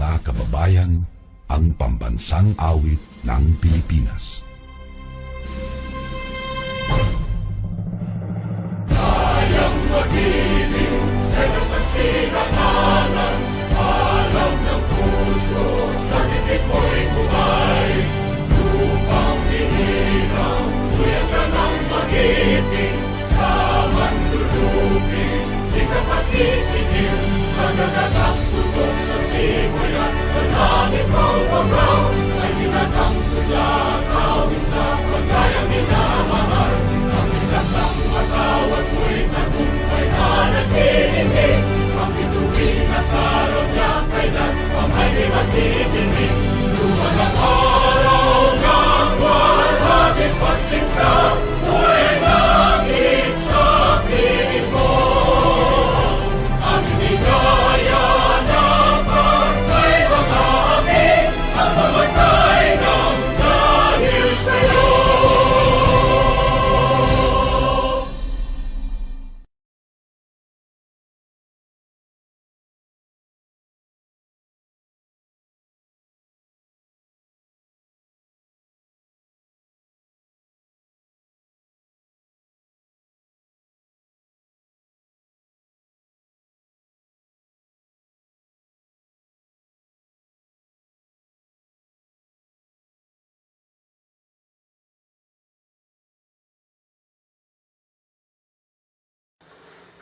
mga kababayan, ang pambansang awit ng Pilipinas. Kayang magiliw, helos ang sinakanan, alam ng puso, sa titik mo'y buhay. Lupang hinirang, tuyag ka ng magiting, sa manlulupin, di ka pasisingil, sa nagagang tutok sa simoy at sa langit mong pagaw, ay hinatang tulakawin sa pagkayang minamahal. Ang isang ng matawad mo'y tagumpay na nagtitindig, ang bituin at araw niya kailan ang ay di magtitindig. Luman ang araw ng walhabing pagsinta, buhay langit sa piling mo. Ang hindi kaya na pagkay mga amin, ang mamatay ng dahil sa'yo.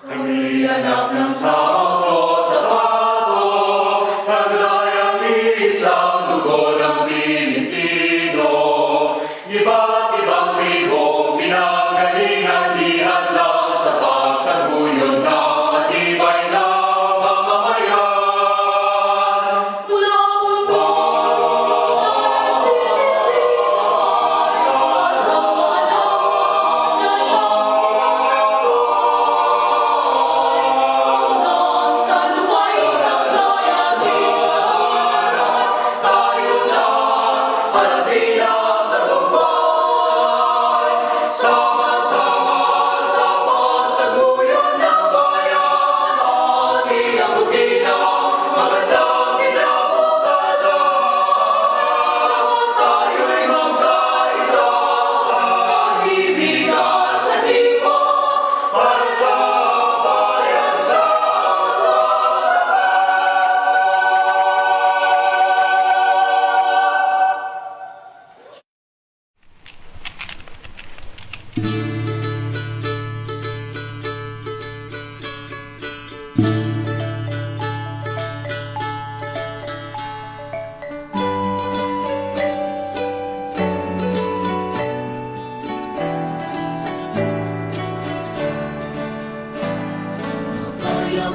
Kami anak ng Santo Tapato, naglayang isang dugo ng Pilipino. Iba't ibang tribong pinanggalingan, di hadlang sa pagtaguyod ng matibay na mamamayan. Mula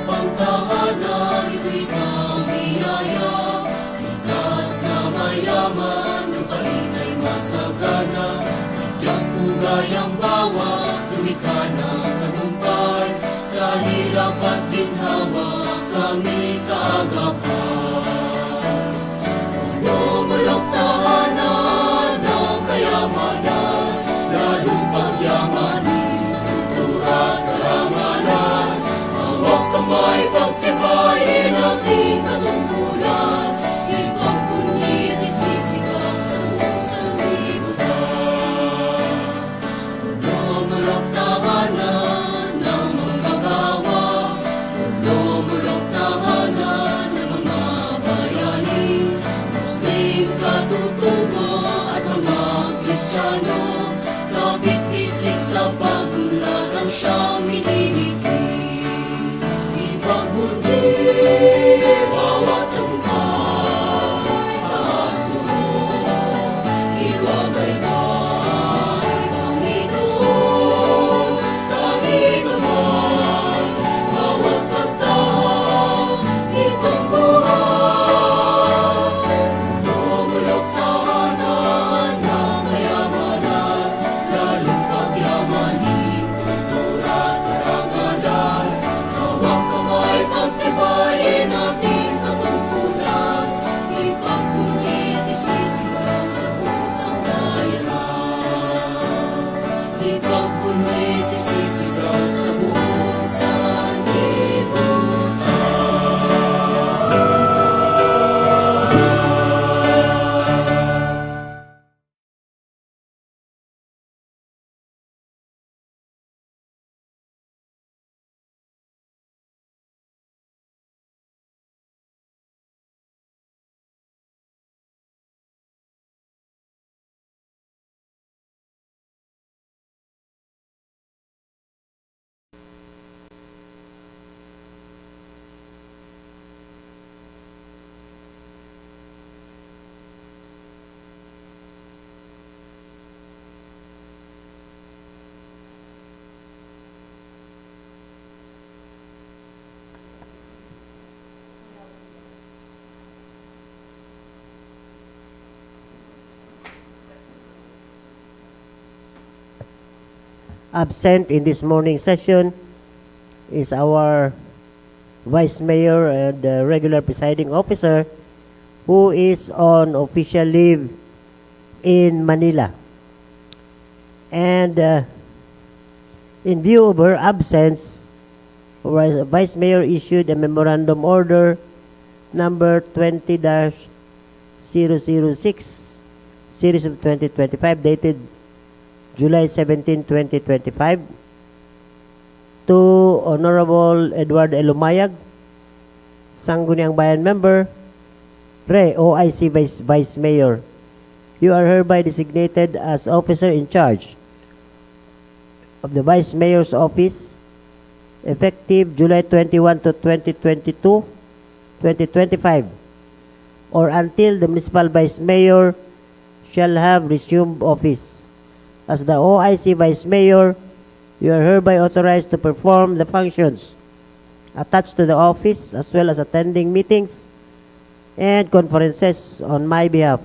Pang tahanan, ito'y isang biyaya. Likas na mayaman, lupain ay masagana. Bigyan pugay ang bawat lumikha ng tagumpay. Sa hirap at ginhawa, kami kaagapan. Mulong tahanan ng kayamanan, lalong pagyamanin, kultura at karangalan. Hawak kamay, pagtibayin ating katungkulan, ipagpunit isisigaw sa sanlibutan. Mulong tahanan ng manggagawa, mulong tahanan ng mga bayani, Muslim, katutubo at mga Kristiyano, kapit-bisig sa pagunlad ang siyang minimiti. Pagmundi, bawat tagumpay, taas mo, iwagaybay, Panginoon, tanging naman, bawat pagtahang itong buhay. Lumulog tahanan ng kayamanan, lalong pagyamanin, kultura at karangalan. Hawak kamay, pagtibayin at Absent in this morning session is our Vice Mayor and regular presiding officer who is on official leave in Manila. And in view of her absence, our Vice Mayor issued a memorandum order number 20-006 series of 2025 dated July 17, 2025 to Honorable Edward Elumayag, Sangguniang Bayan member, OIC Vice Mayor. You are hereby designated as officer in charge of the Vice Mayor's office effective July 21 to 2025 or until the municipal Vice Mayor shall have resumed office. As the OIC Vice Mayor, you are hereby authorized to perform the functions attached to the office as well as attending meetings and conferences on my behalf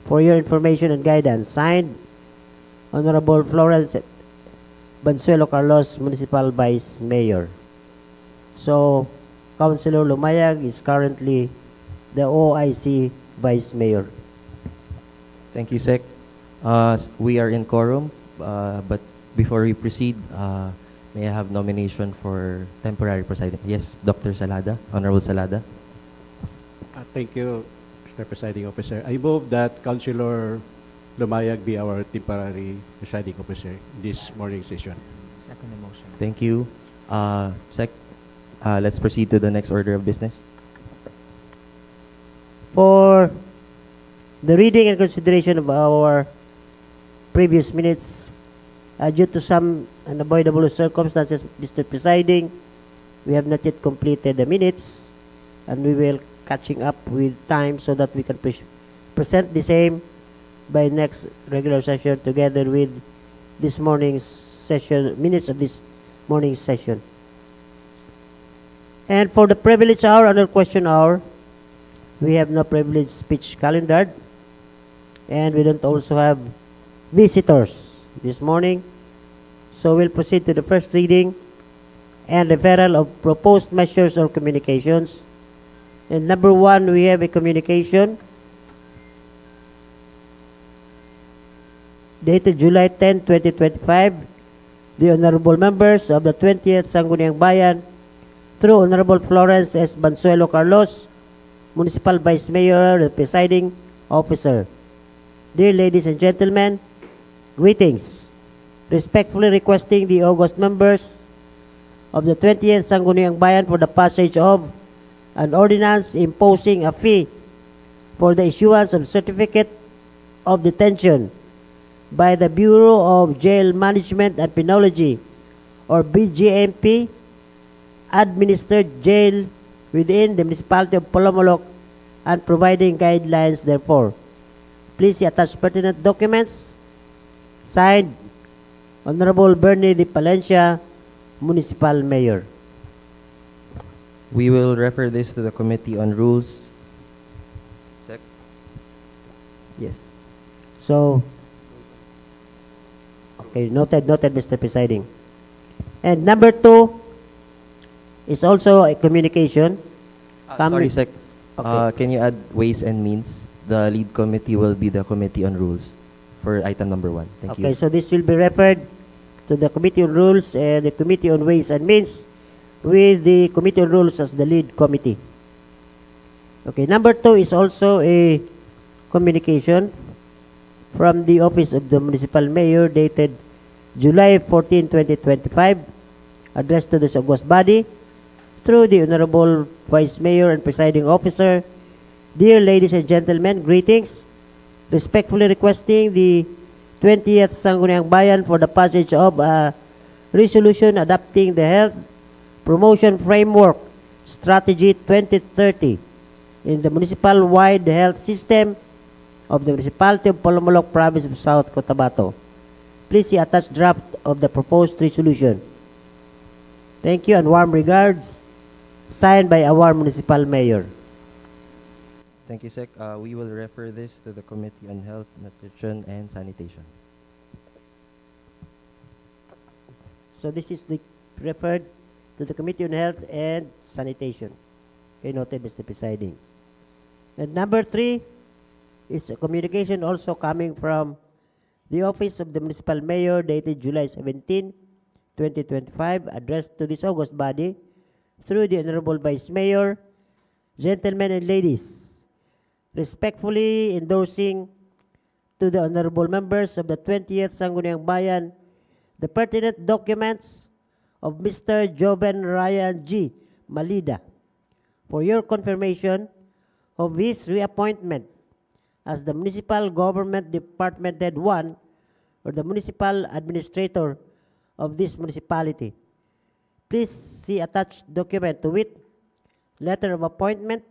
for your information and guidance. Signed, Honorable Florence Bansuelo Carlos, Municipal Vice Mayor. So, Councilor Lumayag is currently the OIC Vice Mayor. Thank you, Sec. We are in quorum, but before we proceed, may I have nomination for temporary presiding? Yes, Dr. Salada, Honorable Salada. Thank you, Mr. Presiding Officer. I move that Councilor Lumayag be our temporary presiding officer in this morning session. Second motion. Thank you. Sec, let's proceed to the next order of business. For the reading and consideration of our previous minutes, due to some unavoidable circumstances, Mr. Presiding, we have not yet completed the minutes, and we will catching up with time so that we can present the same by next regular session together with this morning's session, minutes of this morning's session. And for the privilege hour and the question hour, we have no privilege speech calendar, and we don't also have visitors this morning. So we'll proceed to the first reading and referral of proposed measures or communications. And number one, we have a communication dated July 10, 2025. The honorable members of the 20th Sangguniang Bayan, through Honorable Florence S. Bansuelo Carlos, Municipal Vice Mayor, the presiding officer. Dear ladies and gentlemen, greetings. Respectfully requesting the august members of the 20th Sangguniang Bayan for the passage of an ordinance imposing a fee for the issuance of certificate of detention by the Bureau of Jail Management and Penology, or BJMP, administered jail within the municipality of Polomolok and providing guidelines therefore. Please see attached pertinent documents. Signed, Honorable Bernie de Palencia, Municipal Mayor. We will refer this to the Committee on Rules. Sec. Yes. So, okay, noted, Mr. Presiding. And number two is also a communication. Sorry, Sec. Okay. Can you add Ways and Means? The lead committee will be the Committee on Rules for item number 1. Thank you. Okay, so this will be referred to the Committee on Rules and the Committee on Ways and Means, with the Committee on Rules as the lead committee. Okay, number two is also a communication from the Office of the Municipal Mayor dated July 14, 2025, addressed to this august body through the Honorable Vice Mayor and Presiding Officer. Dear ladies and gentlemen, greetings. Respectfully requesting the 20th Sangguniang Bayan for the passage of a resolution adopting the Health Promotion Framework Strategy 2030 in the municipal-wide health system of the Municipality of Polomolok, Province of South Cotabato. Please see attached draft of the proposed resolution. Thank you and warm regards. Signed by our Municipal Mayor. Thank you, Sec. We will refer this to the Committee on Health, Nutrition, and Sanitation. So this is referred to the Committee on Health and Sanitation. Okay, noted, Mr. Presiding. And number 3 is a communication also coming from the Office of the Municipal Mayor dated July 17, 2025, addressed to this august body through the Honorable Vice Mayor, gentlemen and ladies, respectfully endorsing to the honorable members of the 20th Sangguniang Bayan the pertinent documents of Mr. Joven Ryan G. Malida for your confirmation of his reappointment as the Municipal Government Department Head 1 or the Municipal Administrator of this municipality. Please see attached document to wit, letter of appointment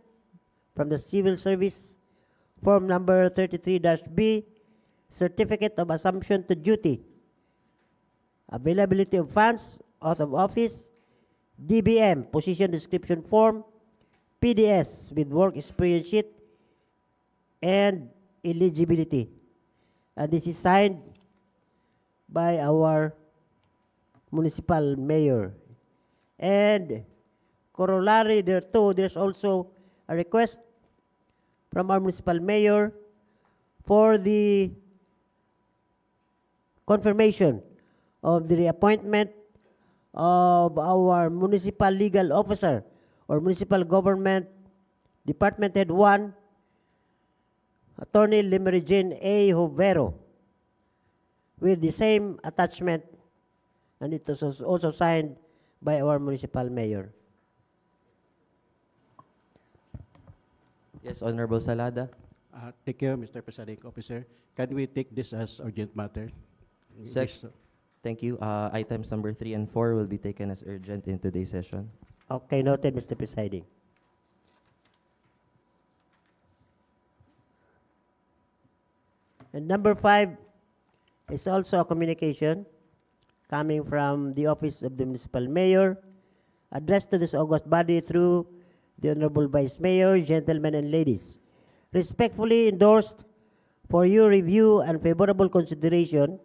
from the Civil Service, form number 33-B, certificate of assumption to duty, availability of funds, oath of office, DBM, position description form, PDS with work experience sheet, and eligibility. And this is signed by our municipal mayor. And corollary thereto, there's also a request from our municipal mayor for the confirmation of the reappointment of our municipal legal officer or municipal government department head 1, Attorney Limerigen A. Hovero, with the same attachment, and it was also signed by our municipal mayor. Yes, Honorable Salada. Thank you, Mr. Presiding Officer. Can we take this as urgent matter? Sec. Thank you. Items number 3 and 4 will be taken as urgent in today's session. Okay, noted, Mr. Presiding. And number 5 is also a communication coming from the Office of the Municipal Mayor, addressed to this august body through the Honorable Vice Mayor, gentlemen and ladies. Respectfully endorsed for your review and favorable consideration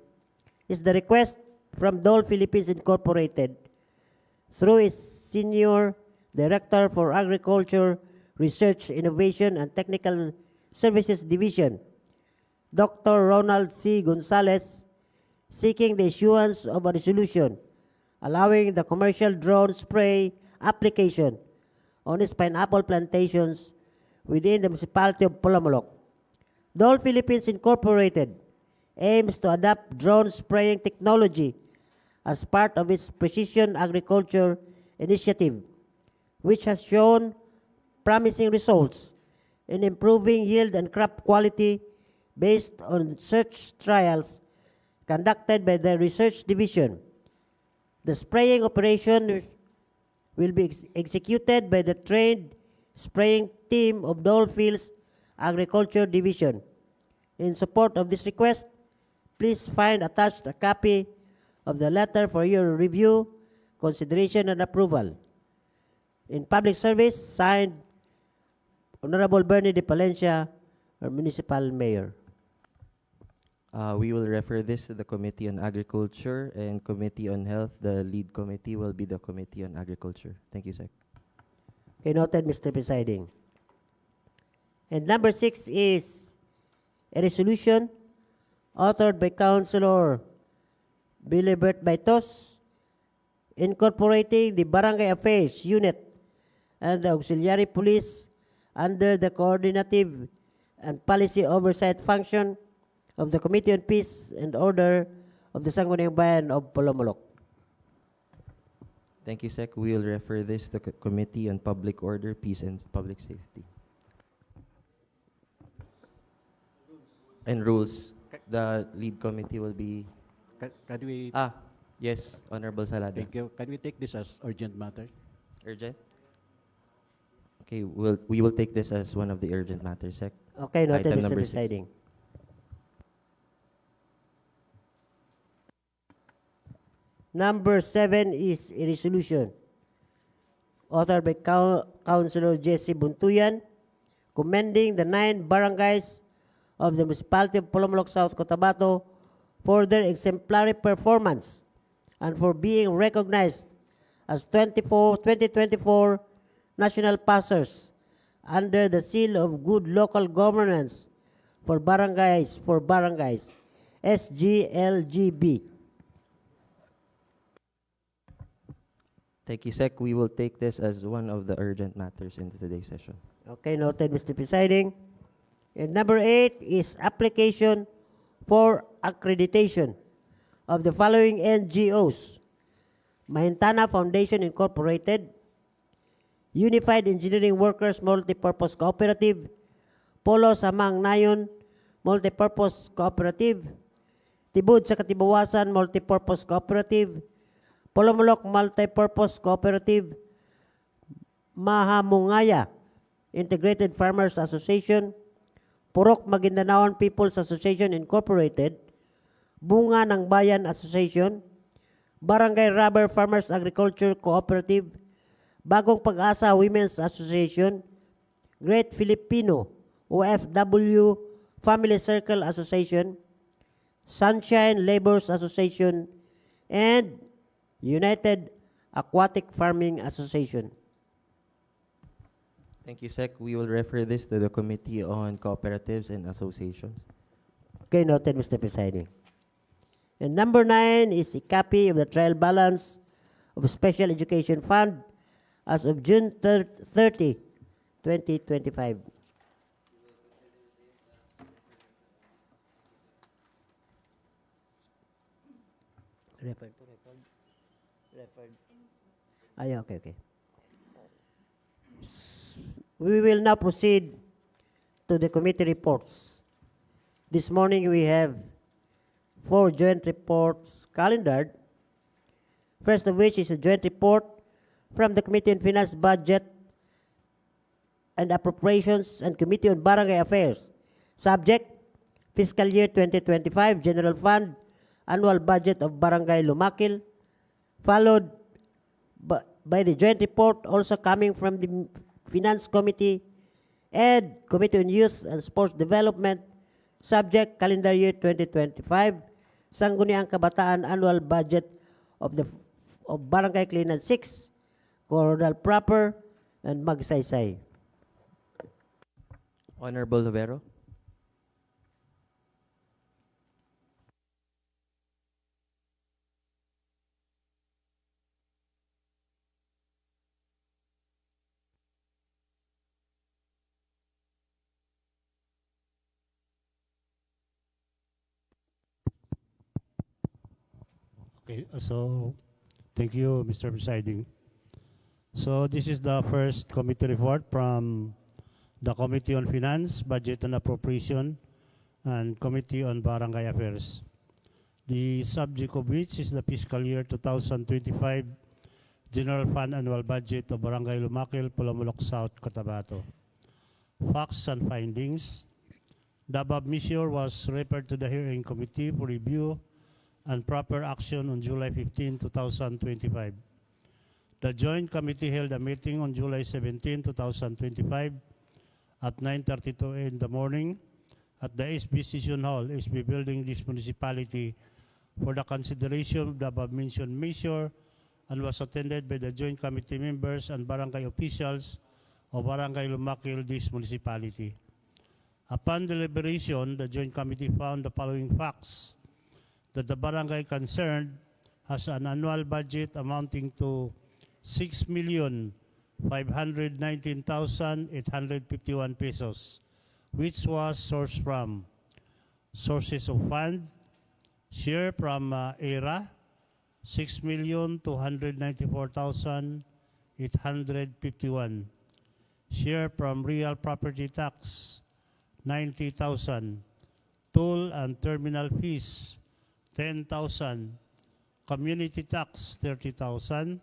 is the request from Dole Philippines Incorporated through its Senior Director for Agriculture, Research, Innovation, and Technical Services Division, Dr. Ronald C. Gonzalez, seeking the issuance of a resolution allowing the commercial drone spray application on its pineapple plantations within the municipality of Polomolok. Dole Philippines Incorporated aims to adopt drone spraying technology as part of its precision agriculture initiative, which has shown promising results in improving yield and crop quality based on research trials conducted by the research division. The spraying operation will be executed by the trained spraying team of Dole Fields Agriculture Division. In support of this request, please find attached a copy of the letter for your review, consideration, and approval. In public service, signed Honorable Bernie de Palencia, our Municipal Mayor. We will refer this to the Committee on Agriculture and Committee on Health. The lead committee will be the Committee on Agriculture. Thank you, Sec. Okay, noted, Mr. Presiding. And number 6 is a resolution authored by Councilor Bilibert Baitos, incorporating the Barangay Affairs Unit and the Auxiliary Police under the coordinative and policy oversight function of the Committee on Peace and Order of the Sangguniang Bayan of Polomolok. Thank you, Sec. We will refer this to the Committee on Public Order, Peace, and Public Safety. And Rules. The lead committee will be... Can we, Yes, Honorable Salada. thank you. Can we take this as urgent matter? Urgent? Okay, we will take this as one of the urgent matters, Sec. Okay, noted, Item Mr. number 6. Presiding. Number 7 is a resolution authored by Councilor Jesse Buntuyan, commending the 9 barangays of the municipality of Polomolok South, Cotabato for their exemplary performance and for being recognized as 2024 National Passers under the Seal of Good Local Governance for Barangays, SGLGB. Thank you, Sec. We will take this as one of the urgent matters in today's session. Okay, noted, Mr. Presiding. And number 8 is application for accreditation of the following NGOs: Mahintana Foundation Incorporated, Unified Engineering Workers Multipurpose Cooperative, Polo Samang Nayon Multipurpose Cooperative, Tibud sa Katibawasan Multipurpose Cooperative, Polomolok Multipurpose Cooperative, Mahamungaya Integrated Farmers Association, Purok Maguindanaon People's Association Incorporated, Bunga ng Bayan Association, Barangay Rubber Farmers Agriculture Cooperative, Bagong Pag-asa Women's Association, Great Filipino OFW Family Circle Association, Sunshine Laborers Association, and United Aquatic Farming Association. Thank you, Sec. We will refer this to the Committee on Cooperatives and Associations. Okay, noted, Mr. Presiding. And number 9 is a copy of the trial balance of Special Education Fund as of June 30, 2025. Referred. Okay. We will now proceed to the committee reports. This morning we have 4 joint reports calendared. First of which is a joint report from the Committee on Finance, Budget, and Appropriations and Committee on Barangay Affairs. Subject, Fiscal Year 2025 General Fund Annual Budget of Barangay Lumakil, followed by the joint report also coming from the Finance Committee and Committee on Youth and Sports Development. Subject, Calendar Year 2025 Sangguniang Kabataan Annual Budget of Barangay Cleanan 6, Coronel Proper, and Magsaysay. Honorable Lovero. Okay, so thank you, Mr. Presiding. So this is the first committee report from the Committee on Finance, Budget and Appropriation, and Committee on Barangay Affairs. The subject of which is the fiscal year 2025 General Fund Annual Budget of Barangay Lumakil, Polomolok South, Cotabato. Facts and findings. The above measure was referred to the hearing committee for review and proper action on July 15, 2025. The Joint Committee held a meeting on July 17, 2025 at 9:32 in the morning at the SB Session Hall, SB Building, this municipality, for the consideration of the above-mentioned measure and was attended by the Joint Committee members and barangay officials of Barangay Lumakil, this municipality. Upon deliberation, the Joint Committee found the following facts: that the barangay concerned has an annual budget amounting to 6,519,851 pesos, which was sourced from sources of funds, share from ERA, 6,294,851, share from real property tax, 90,000, toll and terminal fees, 10,000, community tax, 30,000,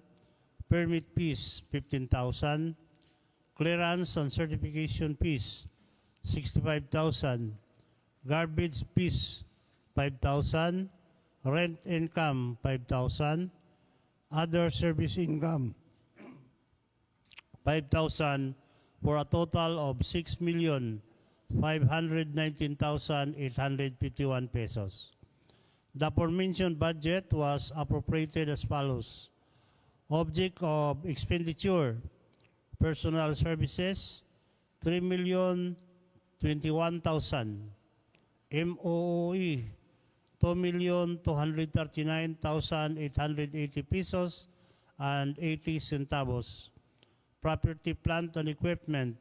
permit fees, 15,000, clearance and certification fees, 65,000, garbage fees, 5,000, rent income, 5,000, other service income, 5,000, for a total of 6,519,851 pesos. The aforementioned budget was appropriated as follows. Object of expenditure, personal services, 3,021,000. MOOE, 2,239,880 pesos and 80 centavos. Property, plant, and equipment,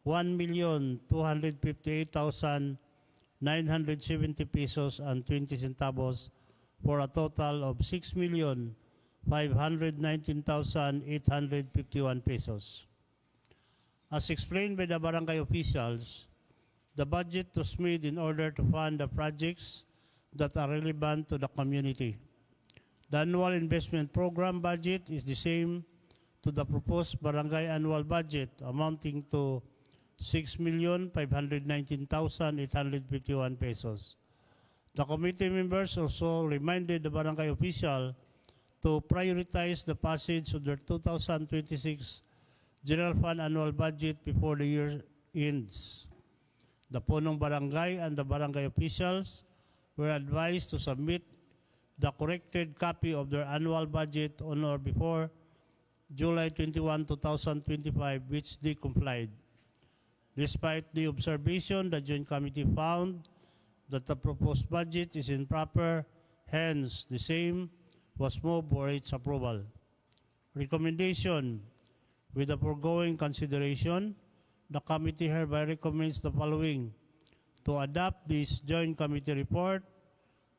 1,258,970 pesos and 20 centavos for a total of 6,519,851 pesos. As explained by the barangay officials, the budget was made in order to fund the projects that are relevant to the community. The annual investment program budget is the same to the proposed barangay annual budget amounting to 6,519,851 pesos. The committee members also reminded the barangay official to prioritize the passage of their 2026 General Fund annual budget before the year ends. The punong barangay and the barangay officials were advised to submit the corrected copy of their annual budget on or before July 21, 2025, which they complied. Despite the observation, the Joint Committee found that the proposed budget is improper, hence the same was moved for its approval. Recommendation: with the foregoing consideration, the committee hereby recommends the following: to adopt this Joint Committee report,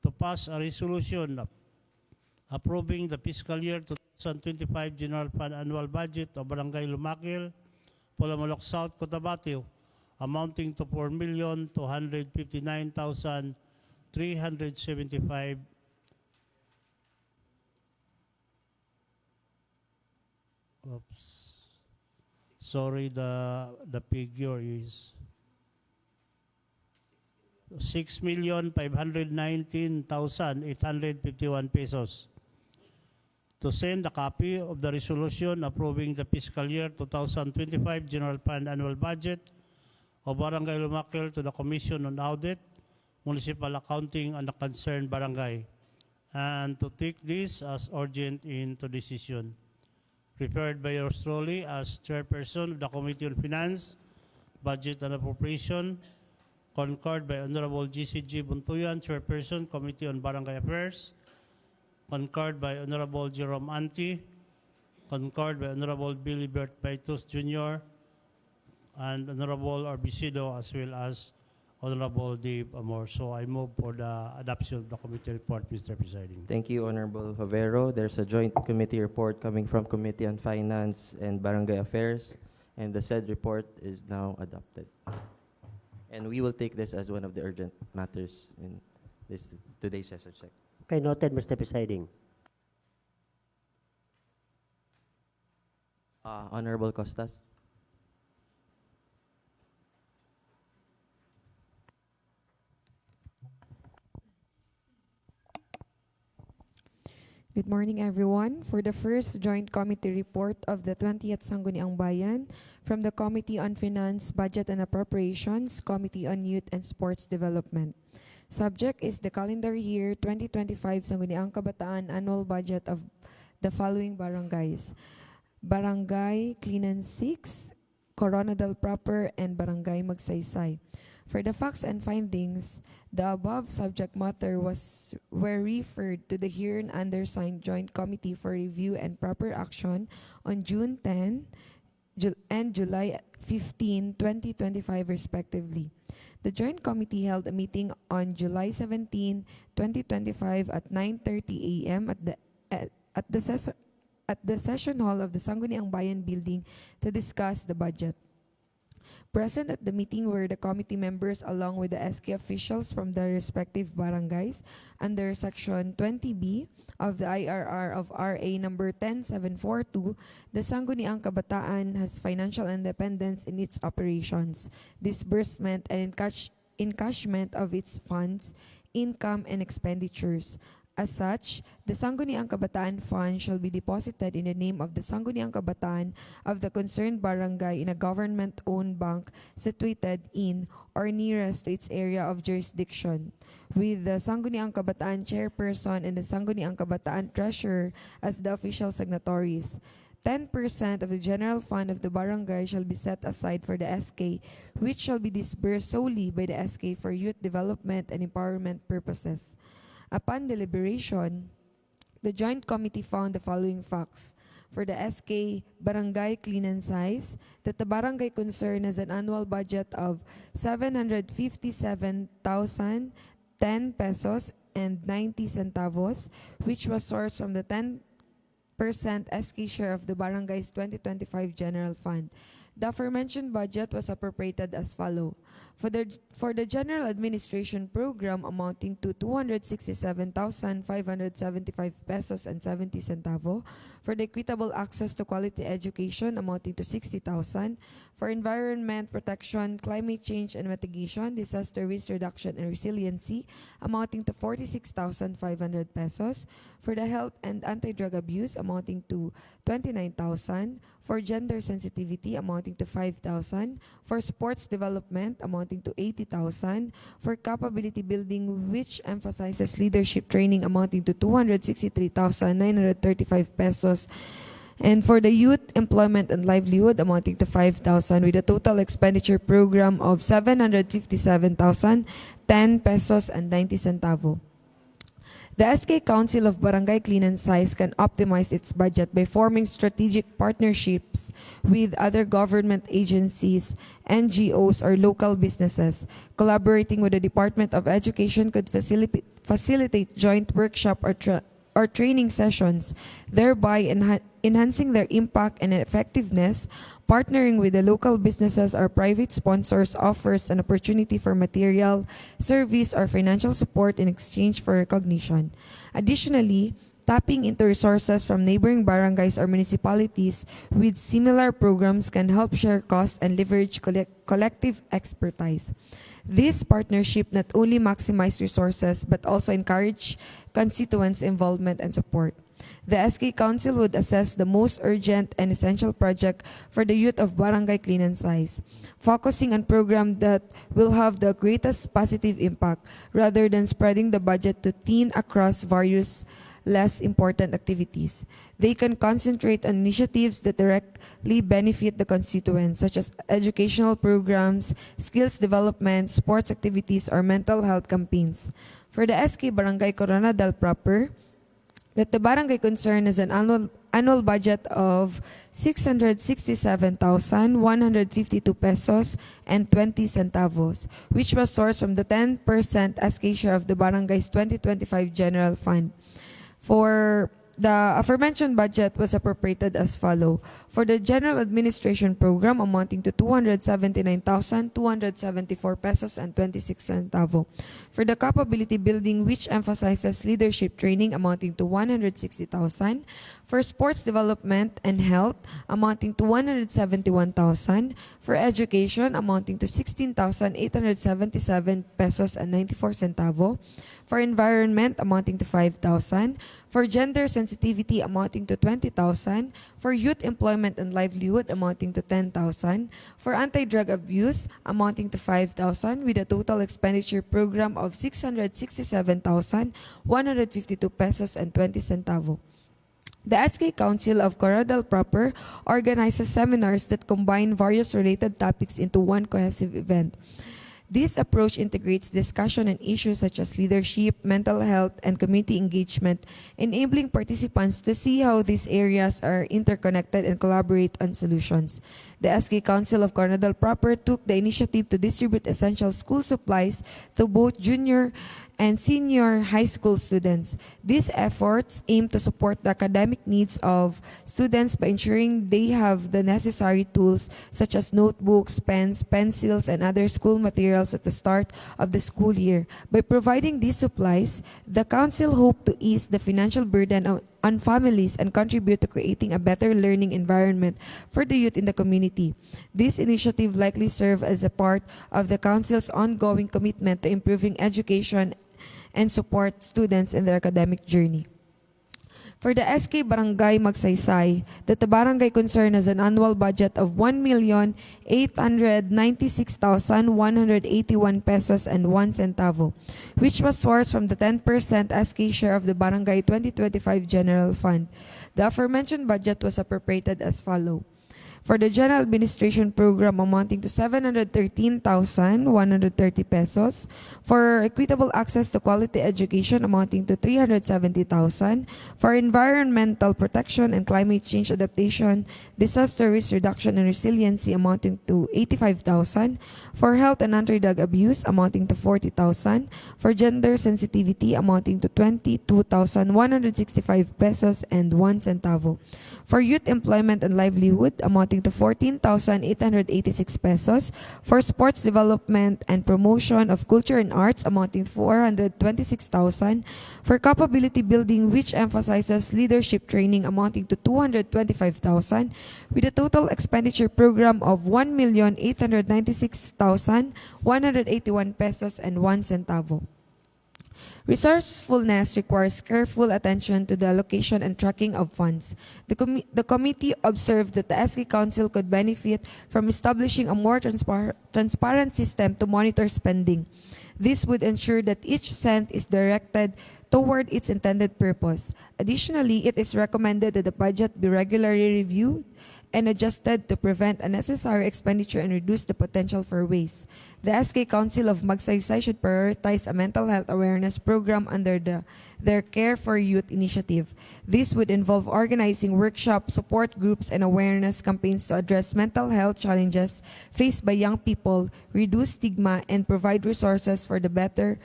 to pass a resolution approving the fiscal year 2025 General Fund annual budget of Barangay Lumakil, Palamalok South, Cotabato, amounting to 4,259,375. Oops. Sorry, the figure is 6,519,851 pesos. To send a copy of the resolution approving the fiscal year 2025 General Fund annual budget of Barangay Lumakil to the Commission on Audit, Municipal Accounting, and the concerned barangay, and to take this as urgent into decision. Prepared by yours truly as Chairperson of the Committee on Finance, Budget and Appropriation, concurred by Honorable GCG Buntuyan, Chairperson, Committee on Barangay Affairs, concurred by Honorable Jerome Anti, concurred by Honorable Billy Bert Baitus Jr., and Honorable Orbisido, as well as Honorable Dave Amor. So I move for the adoption of the committee report, Mr. Presiding. Thank you, Honorable Javero. There's a joint committee report coming from Committee on Finance and Barangay Affairs, and the said report is now adopted. And we will take this as one of the urgent matters in this today's session check. Okay, noted, Mr. Presiding. Honorable Costas. Good morning, everyone. For the first joint committee report of the 20th Sangguniang Bayan from the Committee on Finance, Budget and Appropriations, Committee on Youth and Sports Development. Subject is the calendar year 2025 Sangguniang Kabataan annual budget of the following barangays: Barangay Cleanan 6, Coronadal Proper, and Barangay Magsaysay. For the facts and findings, the above subject matter were referred to the herein undersigned Joint Committee for Review and Proper Action on June 10 and July 15, 2025 respectively. The Joint Committee held a meeting on July 17, 2025 at 9:30 a.m. at the session hall of the Sangguniang Bayan building to discuss the budget. Present at the meeting were the committee members along with the SK officials from the respective barangays under Section 20B of the IRR of RA number 10742. The Sangguniang Kabataan has financial independence in its operations, disbursement and encashment of its funds, income and expenditures. As such, the Sangguniang Kabataan Fund shall be deposited in the name of the Sangguniang Kabataan of the concerned barangay in a government-owned bank situated in or nearest to its area of jurisdiction, with the Sangguniang Kabataan Chairperson and the Sangguniang Kabataan Treasurer as the official signatories. 10% of the general fund of the barangay shall be set aside for the SK, which shall be disbursed solely by the SK for youth development and empowerment purposes. Upon deliberation, the Joint Committee found the following facts. For the SK Barangay Clean and Size, that the barangay concern has an annual budget of 757,010 pesos and 90 centavos, which was sourced from the 10% SK share of the barangay's 2025 general fund. The aforementioned budget was appropriated as follow. For the general administration program amounting to 267,575 pesos and 70 centavo, for the equitable access to quality education amounting to 60,000, for environment protection, climate change and mitigation, disaster risk reduction and resiliency amounting to 46,500 pesos, for the health and anti-drug abuse amounting to 29,000, for gender sensitivity amounting to 5,000, for sports development amounting to 80,000, for capability building which emphasizes leadership training amounting to 263,935 pesos, and for the youth employment and livelihood amounting to 5,000, with a total expenditure program of 757,010 pesos and 90 centavo. The SK Council of Barangay Clean and Size can optimize its budget by forming strategic partnerships with other government agencies, NGOs, or local businesses. Collaborating with the Department of Education could facilitate joint workshop or training sessions, thereby enhancing their impact and effectiveness. Partnering with the local businesses or private sponsors offers an opportunity for material, service, or financial support in exchange for recognition. Additionally, tapping into resources from neighboring barangays or municipalities with similar programs can help share costs and leverage collective expertise. This partnership not only maximizes resources but also encourage constituents' involvement and support. The SK Council would assess the most urgent and essential project for the youth of Barangay Clean and Size, focusing on programs that will have the greatest positive impact rather than spreading the budget to thin across various less important activities. They can concentrate on initiatives that directly benefit the constituents, such as educational programs, skills development, sports activities, or mental health campaigns. For the SK Barangay Coronadal proper, that the barangay concern has an annual budget of 667,152 pesos and 20 centavos, which was sourced from the 10% SK share of the barangay's 2025 general fund. For the aforementioned budget was appropriated as follow. For the general administration program amounting to 279,274 pesos and 26 centavo. For the capability building which emphasizes leadership training amounting to 160,000. For sports development and health amounting to 171,000. For education amounting to 16,877 pesos and 94 centavo. For environment amounting to 5,000. For gender sensitivity amounting to 20,000. For youth employment and livelihood amounting to 10,000. For anti-drug abuse amounting to 5,000 with a total expenditure program of 667,152 pesos and 20 centavo. The SK Council of Coronadal proper organizes seminars that combine various related topics into one cohesive event. This approach integrates discussion on issues such as leadership, mental health, and community engagement, enabling participants to see how these areas are interconnected and collaborate on solutions. The SK Council of Coronadal proper took the initiative to distribute essential school supplies to both junior and senior high school students. These efforts aim to support the academic needs of students by ensuring they have the necessary tools such as notebooks, pens, pencils, and other school materials at the start of the school year. By providing these supplies, the Council hoped to ease the financial burden on families and contribute to creating a better learning environment for the youth in the community. This initiative likely served as a part of the Council's ongoing commitment to improving education and support students in their academic journey. For the SK Barangay Magsaysay, that the barangay concern has an annual budget of 1,896,181 pesos and 1 centavo, which was sourced from the 10% SK share of the Barangay 2025 General Fund. The aforementioned budget was appropriated as follows. For the General Administration Program amounting to 713,130 pesos. For equitable access to quality education amounting to 370,000. For environmental protection and climate change adaptation, disaster risk reduction and resiliency amounting to 85,000. For health and anti-drug abuse amounting to 40,000. For gender sensitivity amounting to 22,165 pesos and 1 centavo. For youth employment and livelihood amounting to 14,886 pesos. For sports development and promotion of culture and arts amounting to 426,000. For capability building, which emphasizes leadership training amounting to 225,000, with a total expenditure program of 1,896,181 pesos and 1 centavo. Resourcefulness requires careful attention to the allocation and tracking of funds. The committee observed that the SK Council could benefit from establishing a more transparent system to monitor spending. This would ensure that each cent is directed toward its intended purpose. Additionally, it is recommended that the budget be regularly reviewed and adjusted to prevent unnecessary expenditure and reduce the potential for waste. The SK Council of Magsaysay should prioritize a mental health awareness program under their Care for Youth initiative. This would involve organizing workshops, support groups, and awareness campaigns to address mental health challenges faced by young people, reduce stigma, and provide resources for better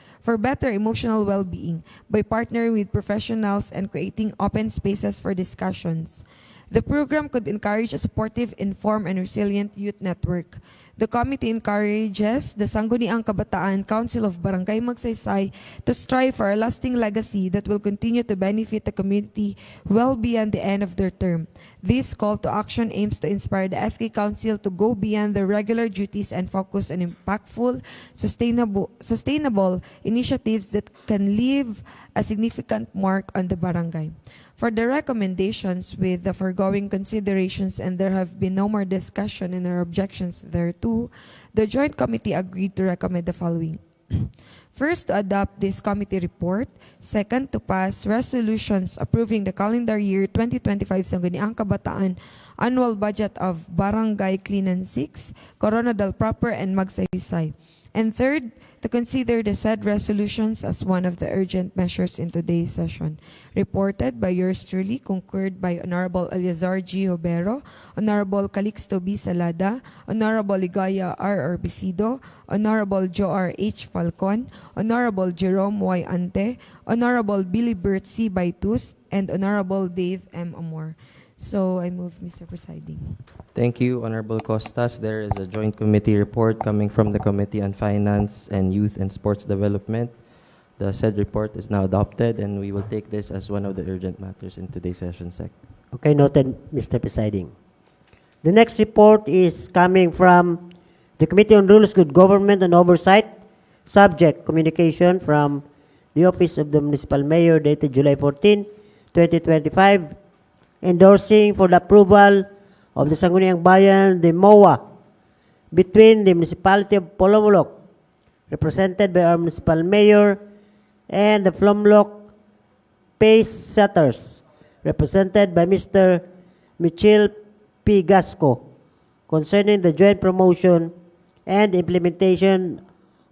emotional well-being by partnering with professionals and creating open spaces for discussions. The program could encourage a supportive, informed, and resilient youth network. The committee encourages the Sangguniang Kabataan Council of Barangay Magsaysay to strive for a lasting legacy that will continue to benefit the community well beyond the end of their term. This call to action aims to inspire the SK Council to go beyond their regular duties and focus on impactful, sustainable initiatives that can leave a significant mark on the barangay. For the recommendations with the foregoing considerations and there have been no more discussion and or objections thereto, the Joint Committee agreed to recommend the following. First, to adopt this committee report. Second, to pass resolutions approving the calendar year 2025 Sangguniang Kabataan annual budget of Barangay Cleanan 6, Corona del Proper, and Magsaysay. And third, to consider the said resolutions as one of the urgent measures in today's session. Reported by yours truly, concurred by Honorable Eleazar G. Hobero, Honorable Calixto B. Salada, Honorable Ligaya R. Orbisido, Honorable Joe R. H. Falcon, Honorable Jerome Y. Ante, Honorable Billy Bert C. Baitus, and Honorable Dave M. Amor. So I move, Mr. Presiding. Thank you, Honorable Costas. There is a joint committee report coming from the Committee on Finance and Youth and Sports Development. The said report is now adopted, and we will take this as one of the urgent matters in today's session, Sec. Okay, noted, Mr. Presiding. The next report is coming from the Committee on Rules, Good Government, and Oversight. Subject, communication from the Office of the Municipal Mayor dated July 14, 2025, endorsing for the approval of the Sangguniang Bayan, the MOA, between the Municipality of Polomolok, represented by our Municipal Mayor, and the Flomlock Pace Setters, represented by Mr. Michel P. Gasco, concerning the joint promotion and implementation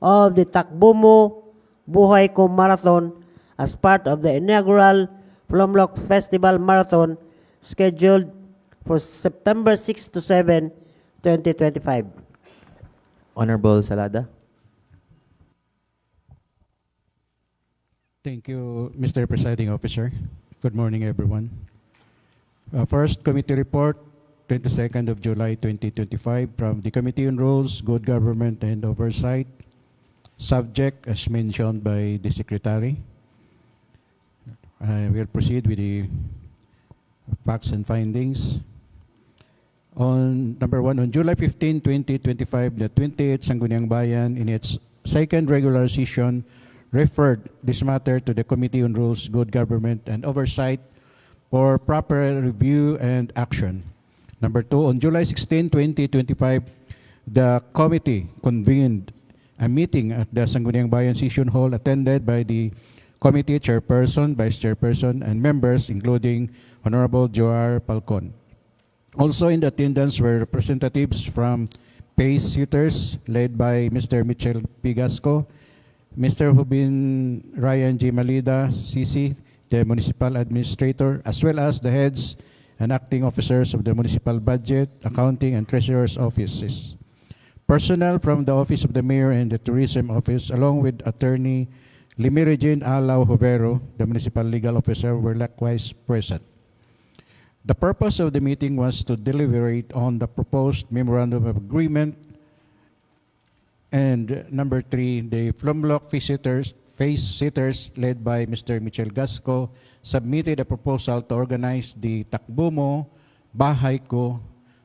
of the Takbumo Buhay Ko Marathon as part of the inaugural Flomlock Festival Marathon scheduled for September 6 to 7, 2025. Honorable Salada. Thank you, Mr. Presiding Officer. Good morning, everyone. First committee report, 22nd of July 2025, from the Committee on Rules, Good Government, and Oversight. Subject, as mentioned by the Secretary. I will proceed with the facts and findings. On number one, on July 15, 2025, the 28th Sangguniang Bayan, in its second regular session, referred this matter to the Committee on Rules, Good Government, and Oversight for proper review and action. Number 2, on July 16, 2025, the committee convened a meeting at the Sangguniang Bayan Session Hall attended by the committee chairperson, vice chairperson, and members including Honorable Joar Palcon. Also in attendance were representatives from Pace Sitters led by Mr. Mitchell Pigasco, Mr. Hubin Ryan G. Malida, CC, the municipal administrator, as well as the heads and acting officers of the municipal budget, accounting, and treasurer's offices. Personnel from the Office of the Mayor and the Tourism Office, along with Attorney Limiregine Alao Jovero, the municipal legal officer, were likewise present. The purpose of the meeting was to deliberate on the proposed memorandum of agreement. And number 3, the Flumlock Face Sitters, led by Mr. Michel Gasco, submitted a proposal to organize the Takbumo Bahay Ko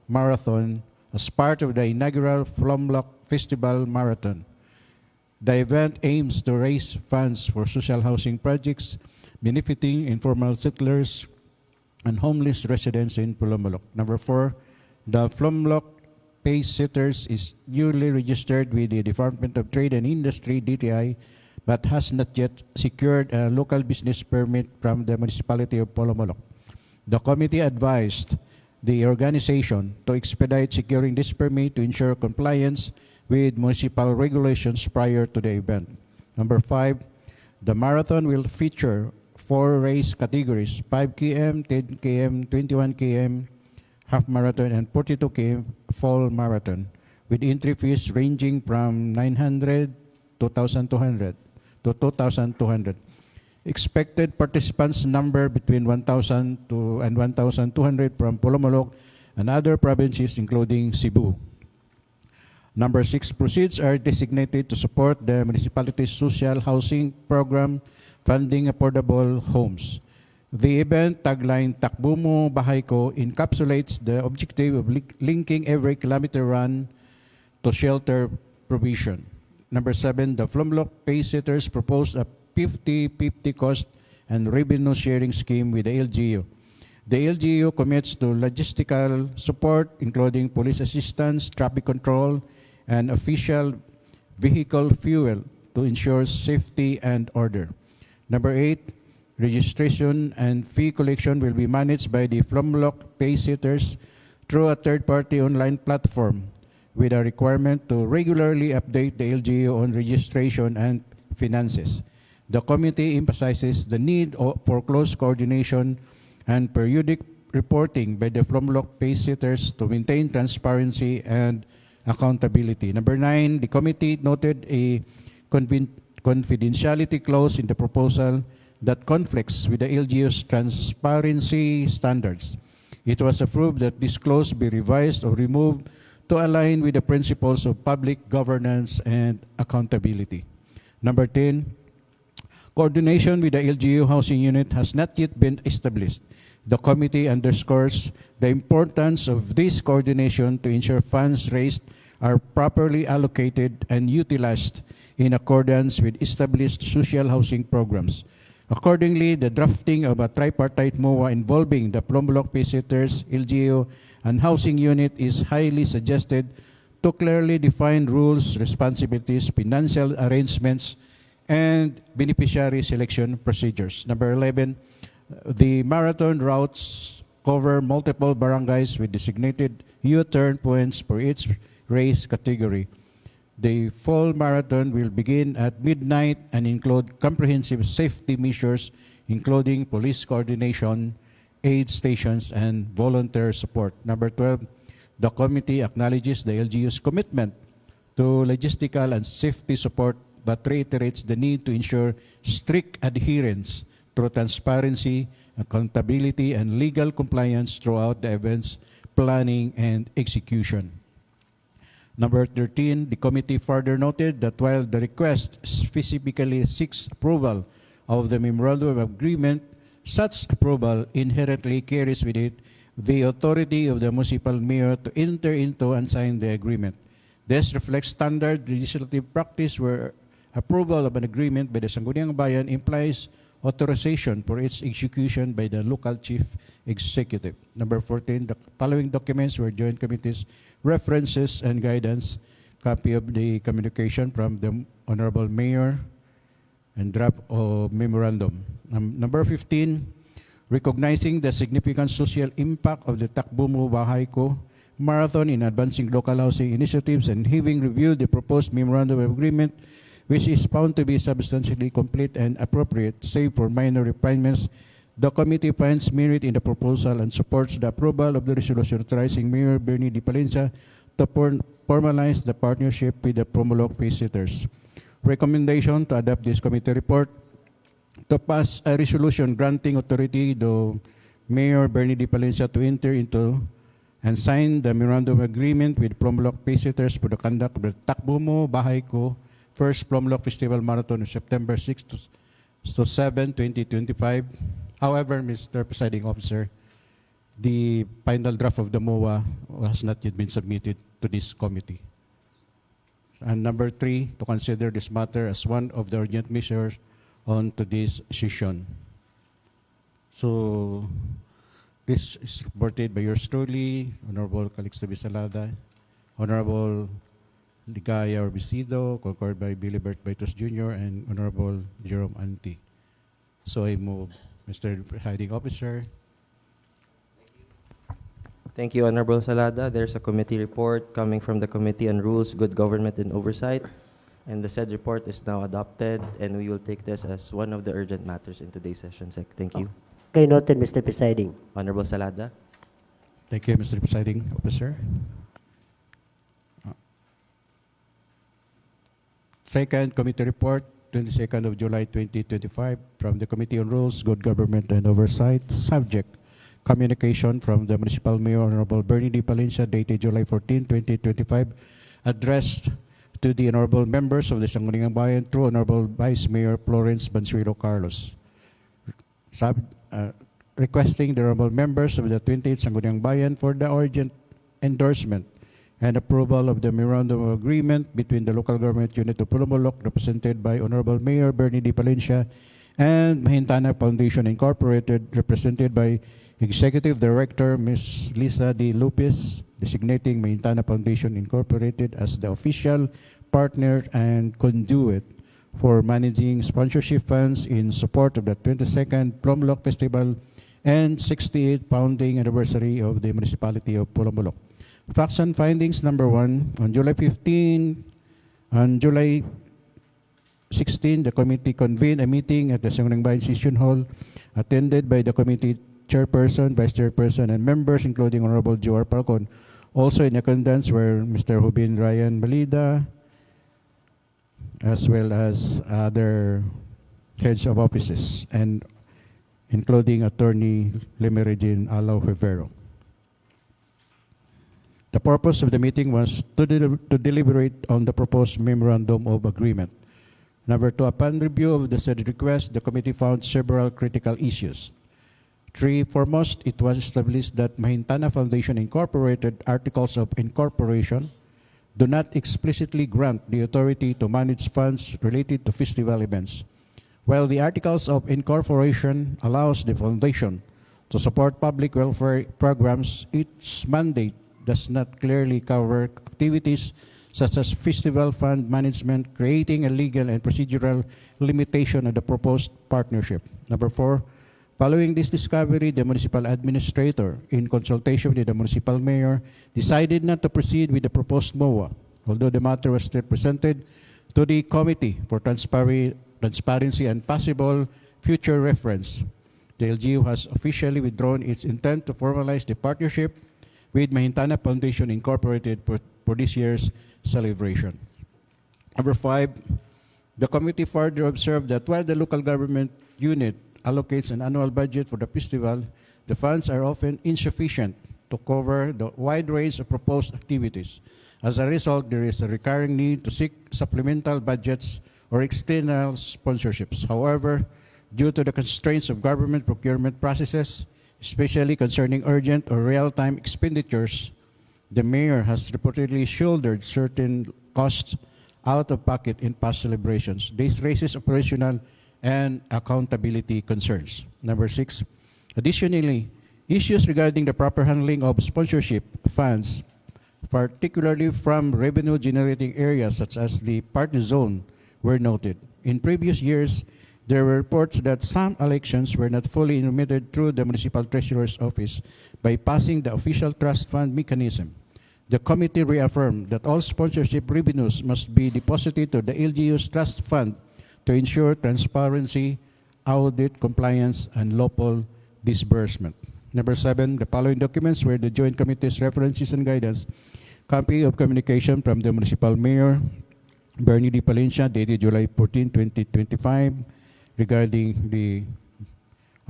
Marathon as part of the inaugural Flumlock Festival Marathon. The event aims to raise funds for social housing projects benefiting informal settlers and homeless residents in Pulomolok. Number 4, the Flumlock Pace Sitters is newly registered with the Department of Trade and Industry, DTI, but has not yet secured a local business permit from the municipality of Pulomolok. The committee advised the organization to expedite securing this permit to ensure compliance with municipal regulations prior to the event. Number 5, the marathon will feature 4 race categories: 5 km, 10 km, 21 km, half marathon, and 42 km full marathon, with entry fees ranging from 900 to 2,200. Expected participants number between 1,000 and 1,200 from Pulomolok and other provinces including Cebu. Number 6, proceeds are designated to support the municipality's social housing program, funding affordable homes. The event tagline Takbumo Bahay Ko encapsulates the objective of linking every kilometer run to shelter provision. Number 7, the Flumlock Pace Sitters proposed a 50-50 cost and revenue sharing scheme with the LGU. The LGU commits to logistical support, including police assistance, traffic control, and official vehicle fuel to ensure safety and order. Number 8, registration and fee collection will be managed by the Flumlock Pace Sitters through a third-party online platform with a requirement to regularly update the LGU on registration and finances. The committee emphasizes the need for close coordination and periodic reporting by the Flumlock Pace Sitters to maintain transparency and accountability. Number 9, the committee noted a confidentiality clause in the proposal that conflicts with the LGU's transparency standards. It was approved that this clause be revised or removed to align with the principles of public governance and accountability. Number 10, coordination with the LGU housing unit has not yet been established. The committee underscores the importance of this coordination to ensure funds raised are properly allocated and utilized in accordance with established social housing programs. Accordingly, the drafting of a tripartite MOA involving the Flumlock Pace Sitters, LGU, and housing unit is highly suggested to clearly define rules, responsibilities, financial arrangements, and beneficiary selection procedures. Number 11, the marathon routes cover multiple barangays with designated U-turn points for each race category. The fall marathon will begin at midnight and include comprehensive safety measures, including police coordination, aid stations, and volunteer support. Number 12, the committee acknowledges the LGU's commitment to logistical and safety support, but reiterates the need to ensure strict adherence through transparency, accountability, and legal compliance throughout the event's planning and execution. Number 13, the committee further noted that while the request specifically seeks approval of the memorandum of agreement, such approval inherently carries with it the authority of the municipal mayor to enter into and sign the agreement. This reflects standard legislative practice where approval of an agreement by the Sangguniang Bayan implies authorization for its execution by the local chief executive. Number 14, the following documents were joint committees references and guidance. Copy of the communication from the Honorable Mayor and draft of memorandum. Number 15, recognizing the significant social impact of the Takbo Mo Bahay Ko Marathon in advancing local housing initiatives and having reviewed the proposed memorandum of agreement, which is found to be substantially complete and appropriate, save for minor refinements, the committee finds merit in the proposal and supports the approval of the resolution authorizing Mayor Bernie Di Palencia to formalize the partnership with the Promolog visitors. Recommendation to adopt this committee report, to pass a resolution granting authority to Mayor Bernie Di Palencia to enter into and sign the memorandum agreement with Promolog visitors for the conduct of the Takbo Mo Bahay Ko First Promolog Festival Marathon on September 6 to 7, 2025. However, Mr. Presiding Officer, the final draft of the MOA has not yet been submitted to this committee. And number 3, to consider this matter as one of the urgent measures on today's session. So, this is reported by yours truly, Honorable Calixto Bisalada, Honorable Ligaya Orbisido, concurred by Bilibert Baitos Jr., and Honorable Jerome Anti. So I move, Mr. Presiding Officer. Thank you, Honorable Salada. There's a committee report coming from the Committee on Rules, Good Government, and Oversight. And the said report is now adopted, and we will take this as one of the urgent matters in today's session, Sec. Thank you. Okay, noted, Mr. Presiding. Honorable Salada. Thank you, Mr. Presiding Officer. Second committee report, 22nd of July 2025, from the Committee on Rules, Good Government, and Oversight. Subject, communication from the Municipal Mayor, Honorable Bernie Di Palencia, dated July 14, 2025, addressed to the honorable members of the Sangguniang Bayan through Honorable Vice Mayor Florence Bansuelo Carlos. Requesting the honorable members of the 28th Sangguniang Bayan for the urgent endorsement and approval of the memorandum of agreement between the local government unit of Pulumulok, represented by Honorable Mayor Bernie Di Palencia, and Mahintana Foundation Incorporated, represented by Executive Director Ms. Lisa D. Lupis, designating Mahintana Foundation Incorporated as the official partner and conduit for managing sponsorship funds in support of the 22nd Pulumulok Festival and 68th founding anniversary of the municipality of Pulumulok. Facts and findings, number 1, on July 15, on July 16, the committee convened a meeting at the Sangguniang Bayan Session Hall, attended by the committee chairperson, vice chairperson, and members, including Honorable Joar Falcon. Also in attendance were Mr. Rubin Ryan Balida, as well as other heads of offices, and including Attorney Lemeridin Alao Rivero. The purpose of the meeting was to deliberate on the proposed memorandum of agreement. Number 2, upon review of the said request, the committee found several critical issues. 3, foremost, it was established that Mahintana Foundation Incorporated articles of incorporation do not explicitly grant the authority to manage funds related to festival events, while the articles of incorporation allows the foundation to support public welfare programs. Its mandate does not clearly cover activities such as festival fund management, creating a legal and procedural limitation of the proposed partnership. Number 4, following this discovery, the municipal administrator, in consultation with the municipal mayor, decided not to proceed with the proposed MOA, although the matter was still presented to the Committee for Transparency and possible future reference. The LGU has officially withdrawn its intent to formalize the partnership with Mahintana Foundation Incorporated for this year's celebration. Number 5, the committee further observed that while the local government unit allocates an annual budget for the festival, the funds are often insufficient to cover the wide range of proposed activities. As a result, there is a recurring need to seek supplemental budgets or external sponsorships. However, due to the constraints of government procurement processes, especially concerning urgent or real-time expenditures, the mayor has reportedly shouldered certain costs out of pocket in past celebrations. This raises operational and accountability concerns. Number 6, additionally, issues regarding the proper handling of sponsorship funds, particularly from revenue-generating areas such as the party zone, were noted. In previous years, there were reports that some elections were not fully remitted through the Municipal Treasurer's Office, bypassing the official trust fund mechanism. The committee reaffirmed that all sponsorship revenues must be deposited to the LGU's trust fund to ensure transparency, audit compliance, and lawful disbursement. Number 7, the following documents were the Joint Committee's references and guidance. Copy of communication from the Municipal Mayor, Bernie D. Palencia, dated July 14, 2025, regarding the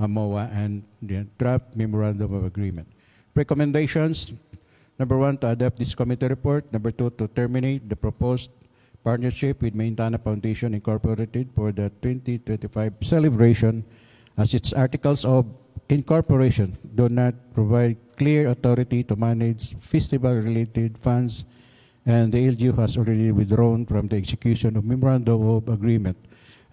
MOA and the draft Memorandum of Agreement. Recommendations: number 1, to adopt this committee report. Number 2, to terminate the proposed partnership with Maintana Foundation Incorporated for the 2025 celebration, as its articles of incorporation do not provide clear authority to manage festival-related funds, and the LGU has already withdrawn from the execution of Memorandum of Agreement.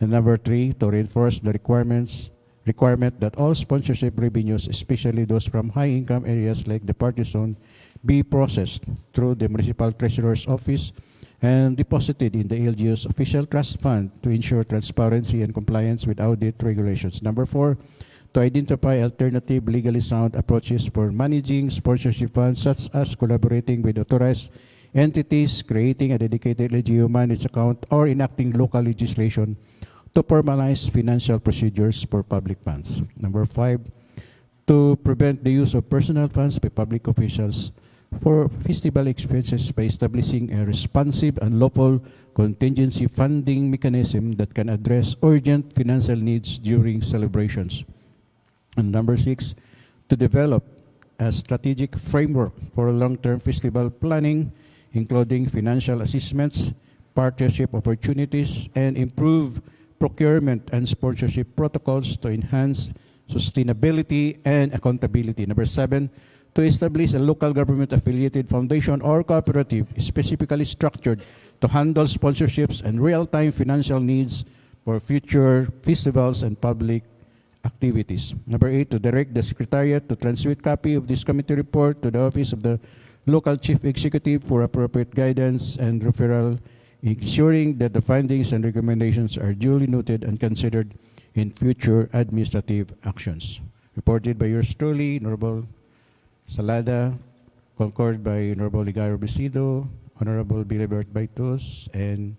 And number 3, to reinforce the requirement that all sponsorship revenues, especially those from high-income areas like the party zone, be processed through the Municipal Treasurer's Office and deposited in the LGU's official trust fund to ensure transparency and compliance with audit regulations. Number 4, to identify alternative legally sound approaches for managing sponsorship funds, such as collaborating with authorized entities, creating a dedicated LGU managed account, or enacting local legislation to formalize financial procedures for public funds. Number 5, to prevent the use of personal funds by public officials for festival expenses by establishing a responsive and lawful contingency funding mechanism that can address urgent financial needs during celebrations. And number 6, to develop a strategic framework for long-term festival planning, including financial assessments, partnership opportunities, and improve procurement and sponsorship protocols to enhance sustainability and accountability. Number 7, to establish a local government-affiliated foundation or cooperative specifically structured to handle sponsorships and real-time financial needs for future festivals and public activities. Number 8, to direct the Secretariat to transmit copy of this committee report to the Office of the Local Chief Executive for appropriate guidance and referral, ensuring that the findings and recommendations are duly noted and considered in future administrative actions. Reported by yours truly, Honorable Salada, concurred by Honorable Ligario Besido, Honorable Bilibert Baitus, and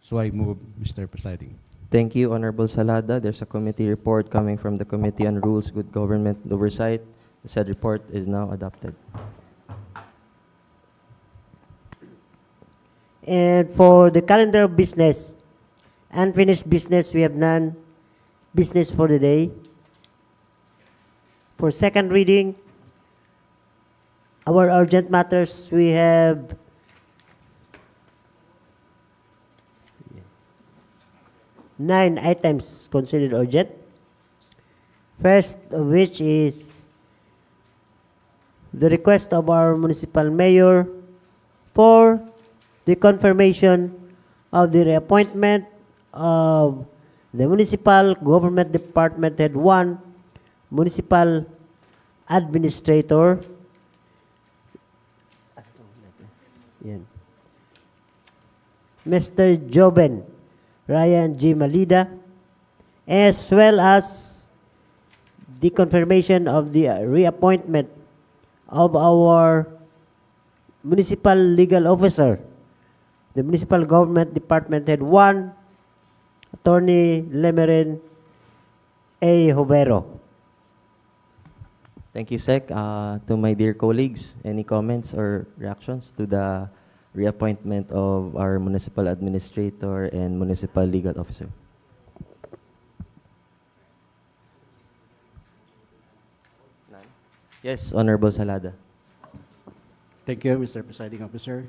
so I move, Mr. Presiding. Thank you, Honorable Salada. There's a committee report coming from the Committee on Rules, Good Government, and Oversight. The said report is now adopted. And for the calendar of business, unfinished business, we have none. Business for the day. For second reading, our urgent matters, we have 9 items considered urgent. First of which is the request of our municipal mayor for the confirmation of the reappointment of the Municipal Government Department Head 1, Municipal Administrator, yan, Mr. Joben Ryan G. Malida, as well as the confirmation of the reappointment of our municipal legal officer, the Municipal Government Department Head 1, Attorney Lemerin A. Jovero. Thank you, Sec. To my dear colleagues, any comments or reactions to the reappointment of our municipal administrator and municipal legal officer? None? Yes, Honorable Salada. Thank you, Mr. Presiding Officer.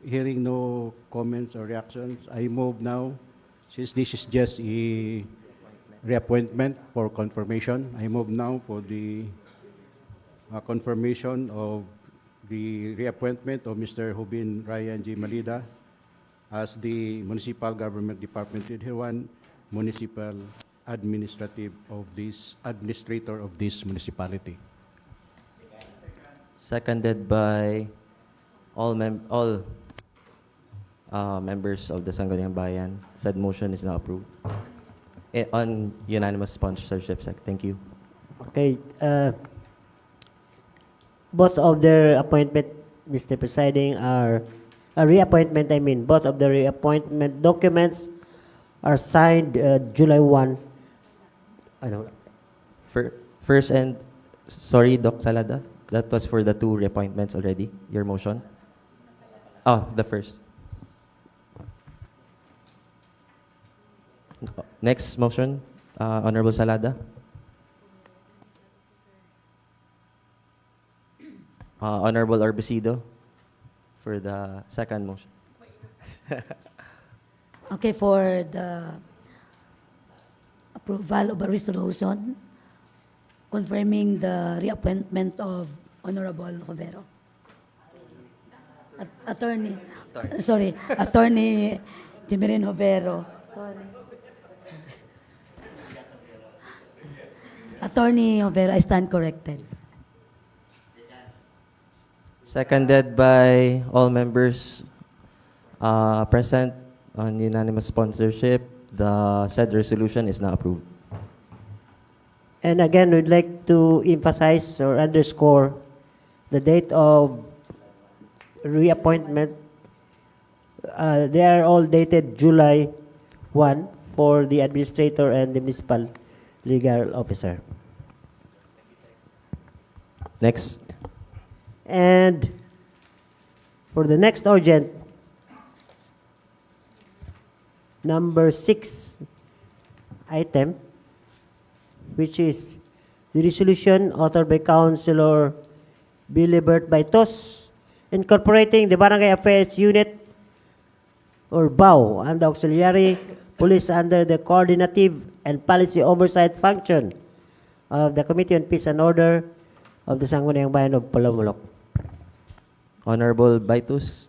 Hearing no comments or reactions, I move now, since this is just a reappointment for confirmation, I move now for the confirmation of the reappointment of Mr. Hubin Ryan G. Malida as the Municipal Government Department 21 Municipal Administrator of this municipality. Seconded by all members of the Sangguniang Bayan. Said motion is now approved. On unanimous sponsorship, Sec. Thank you. Okay. Both of their appointment, Mr. Presiding, are reappointment. I mean, both of the reappointment documents are signed July 1. I don't. First and, sorry, Doc Salada, that was for the 2 reappointments already, your motion? Oh, the first. Next motion, Honorable Salada. Honorable Orbisido for the second motion. Okay, for the approval of a resolution confirming the reappointment of Honorable Jovero. Attorney Jimirin Jovero. Sorry. Attorney Jovero, I stand corrected. Seconded by all members present on unanimous sponsorship. The said resolution is now approved. And again, we'd like to emphasize or underscore the date of reappointment. They are all dated July 1 for the administrator and the municipal legal officer. Next. And for the next urgent, number 6 item, which is the resolution authored by Councilor Bilibert Baitos, incorporating the Barangay Affairs Unit or BAU and the auxiliary police under the coordinative and policy oversight function of the Committee on Peace and Order of the Sangguniang Bayan of Palomolok. Honorable Baitus.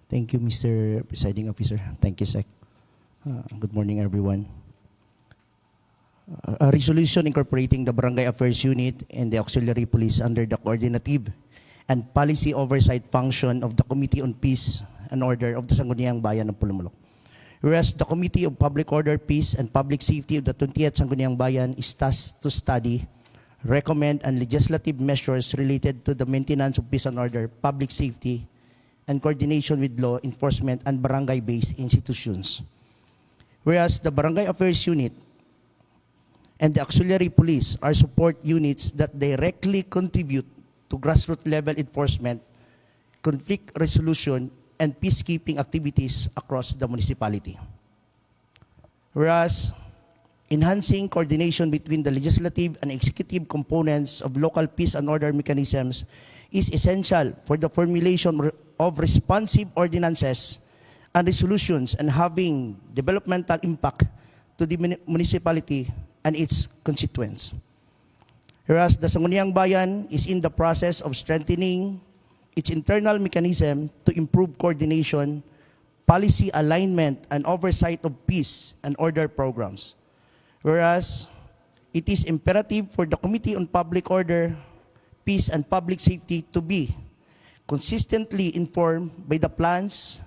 Thank you, Mr. Presiding Officer. Thank you, Sec. Good morning, everyone. A resolution incorporating the Barangay Affairs Unit and the Auxiliary Police under the coordinative and policy oversight function of the Committee on Peace and Order of the Sangguniang Bayan of Palomolok. Whereas the Committee of Public Order, Peace, and Public Safety of the 20th Sangguniang Bayan is tasked to study, recommend, and legislative measures related to the maintenance of peace and order, public safety, and coordination with law enforcement and barangay-based institutions. Whereas the Barangay Affairs Unit and the Auxiliary Police are support units that directly contribute to grassroots level enforcement, conflict resolution, and peacekeeping activities across the municipality. Whereas enhancing coordination between the legislative and executive components of local peace and order mechanisms is essential for the formulation of responsive ordinances and resolutions and having developmental impact to the municipality and its constituents. Whereas the Sangguniang Bayan is in the process of strengthening its internal mechanism to improve coordination, policy alignment, and oversight of peace and order programs. Whereas it is imperative for the Committee on Public Order, Peace, and Public Safety to be consistently informed by the plans,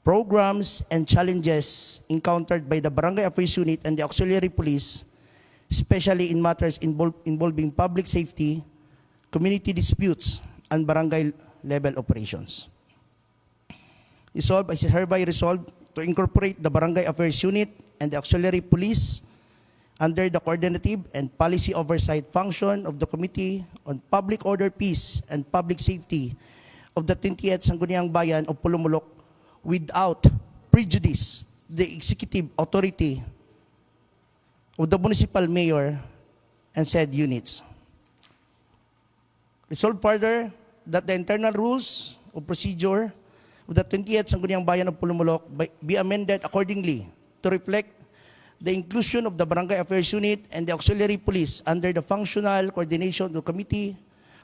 programs, and challenges encountered by the Barangay Affairs Unit and the Auxiliary Police, especially in matters involving public safety, community disputes, and barangay level operations. Resolved, I hereby resolve to incorporate the Barangay Affairs Unit and the Auxiliary Police under the coordinative and policy oversight function of the Committee on Public Order, Peace, and Public Safety of the 20th Sangguniang Bayan of Palomolok without prejudice the executive authority of the municipal mayor and said units. Resolved further that the internal rules of procedure of the 20th Sangguniang Bayan of Palomolok be amended accordingly to reflect the inclusion of the Barangay Affairs Unit and the Auxiliary Police under the functional coordination of the Committee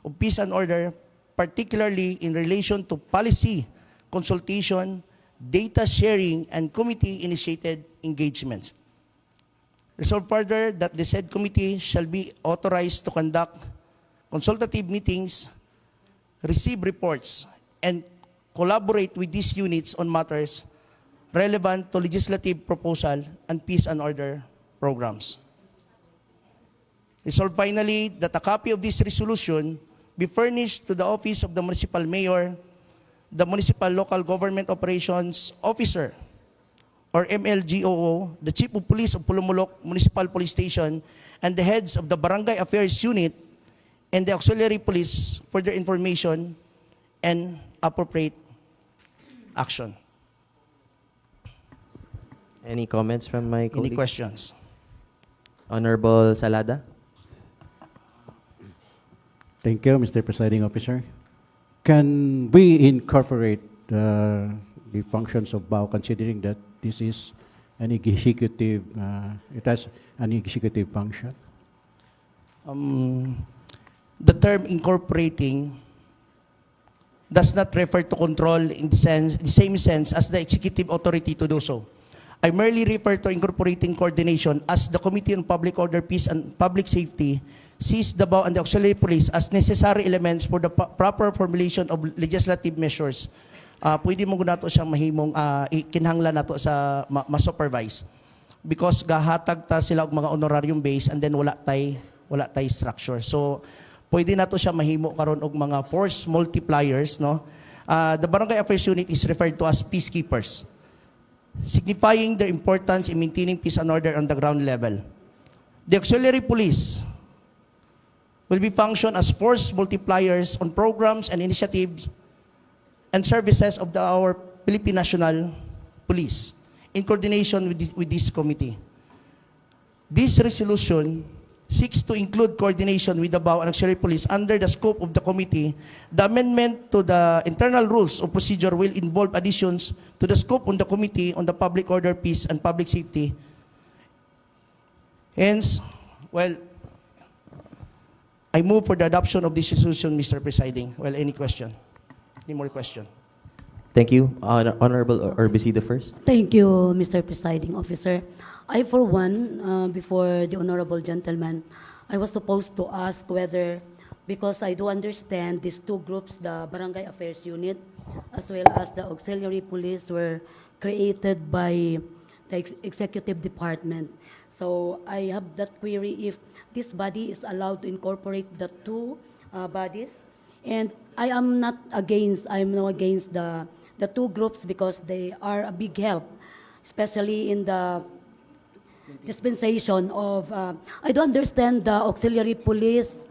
of Peace and Order, particularly in relation to policy consultation, data sharing, and committee-initiated engagements. Resolved further that the said committee shall be authorized to conduct consultative meetings, receive reports, and collaborate with these units on matters relevant to legislative proposal and peace and order programs. Resolved finally that a copy of this resolution be furnished to the office of the municipal mayor, the municipal local government operations officer, or MLGOO, the chief of police of Pulumulok Municipal Police Station, and the heads of the Barangay Affairs Unit and the auxiliary police for their information and appropriate action. Any comments from my colleagues? Any questions? Honorable Salada? Thank you, Mr. Presiding Officer. Can we incorporate the functions of BAO, considering that this is an executive, it has an executive function? The term incorporating does not refer to control in the same sense as the executive authority to do so. I merely refer to incorporating coordination as the Committee on Public Order, Peace, and Public Safety sees the BAO and the auxiliary police as necessary elements for the proper formulation of legislative measures. Pwede mo nato siyang mahimong kinahanglan nato sa ma-supervise because gahatag ta sila og mga honorarium base and then wala tay structure. So pwede nato siya mahimo karon og mga force multipliers, no? The Barangay Affairs Unit is referred to as peacekeepers, signifying their importance in maintaining peace and order on the ground level. The auxiliary police will be function as force multipliers on programs and initiatives and services of our Philippine National Police in coordination with this committee. This resolution seeks to include coordination with the BAO and auxiliary police under the scope of the committee. The amendment to the internal rules of procedure will involve additions to the scope on the Committee on the Public Order, Peace, and Public Safety. Hence, well, I move for the adoption of this resolution, Mr. Presiding. Well, any question? Any more question? Thank you. Honorable Orbisido first. Thank you, Mr. Presiding Officer. I, for one, before the honorable gentleman, I was supposed to ask whether, because I do understand these two groups, the Barangay Affairs Unit as well as the Auxiliary Police, were created by the Executive Department. So I have that query if this body is allowed to incorporate the two bodies. And I am not against, I'm not against the two groups because they are a big help, especially in the dispensation of, I don't understand the auxiliary police,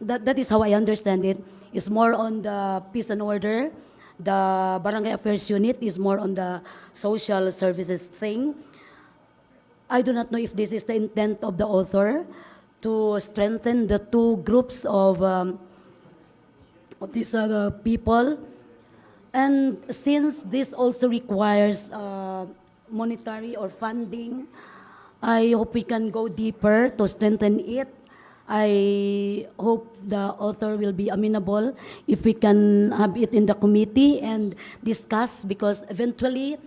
that is how I understand it, is more on the peace and order. The Barangay Affairs Unit is more on the social services thing. I do not know if this is the intent of the author to strengthen the two groups of these people. And since this also requires monetary or funding, I hope we can go deeper to strengthen it. I hope the author will be amenable if we can have it in the committee and discuss, because eventually,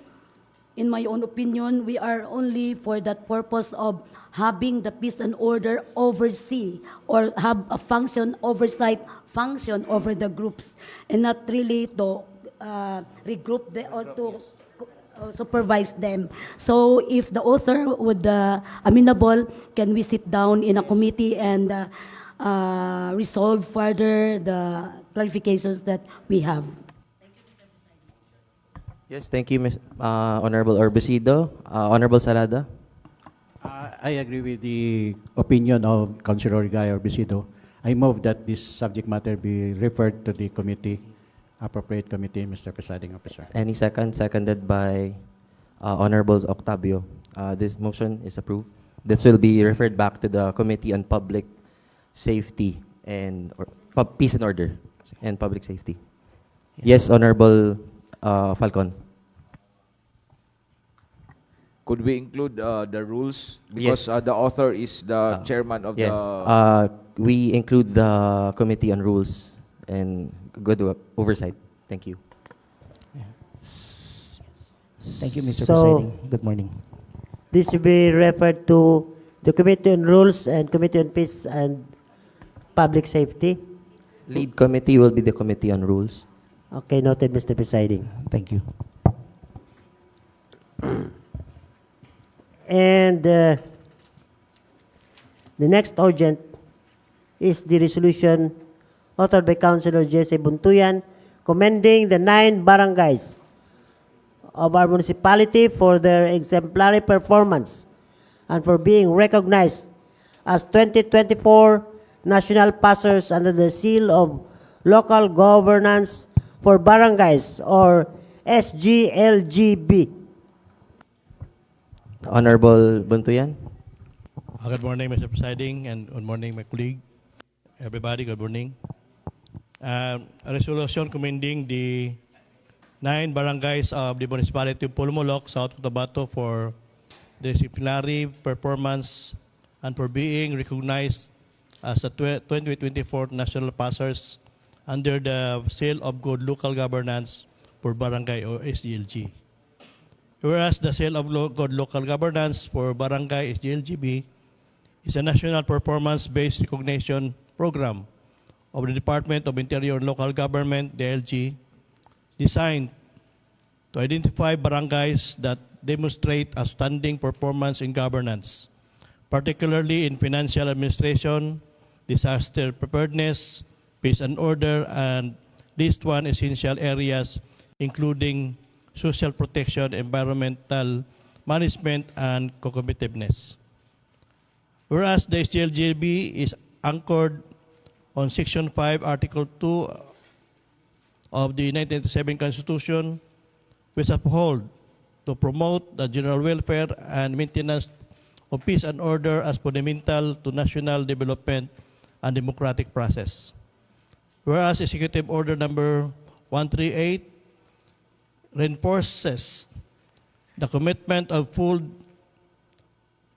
in my own opinion, we are only for that purpose of having the peace and order oversee or have a function, oversight function over the groups, and not really to regroup them or to supervise them. So if the author would amenable, can we sit down in a committee and resolve further the clarifications that we have? Yes, thank you, Honorable Orbisido. Honorable Salada? I agree with the opinion of Councilor Guy Orbisido. I move that this subject matter be referred to the committee, appropriate committee, Mr. Presiding Officer. Any second? Seconded by Honorable Octavio. This motion is approved. This will be referred back to the Committee on Public Safety and Peace and Order and Public Safety. Yes, Honorable Falcon. Could we include the rules? Because the author is the chairman of Yes. the... We include the Committee on Rules and Good Oversight. Thank you. Thank you, Mr. So- Presiding. Good morning. This will be referred to the Committee on Rules and Committee on Peace and Public Safety. Lead committee will be the Committee on Rules. Okay, noted, Mr. Presiding. Thank you. And the next urgent is the resolution authored by Councilor Jesse Buntuyan commending the 9 barangays of our municipality for their exemplary performance and for being recognized as 2024 National Passers under the Seal of Local Governance for Barangays or SGLGB. Honorable Buntuyan. Good morning, Mr. Presiding, and good morning, my colleague. Everybody, good morning. A resolution commending the 9 barangays of the municipality of Pulmolok, South Cotabato for their disciplinary performance and for being recognized as a 2024 National Passers under the Seal of Good Local Governance for Barangay or SGLG. Whereas the Seal of Good Local Governance for Barangay SGLGB is a national performance-based recognition program of the Department of Interior and Local Government, DLG, designed to identify barangays that demonstrate outstanding performance in governance, particularly in financial administration, disaster preparedness, peace and order, and these one essential areas including social protection, environmental management, and co-competitiveness. Whereas the SGLGB is anchored on Section 5, Article 2 of the 1987 Constitution, which uphold to promote the general welfare and maintenance of peace and order as fundamental to national development and democratic process. Whereas Executive Order Number 138 reinforces the commitment of full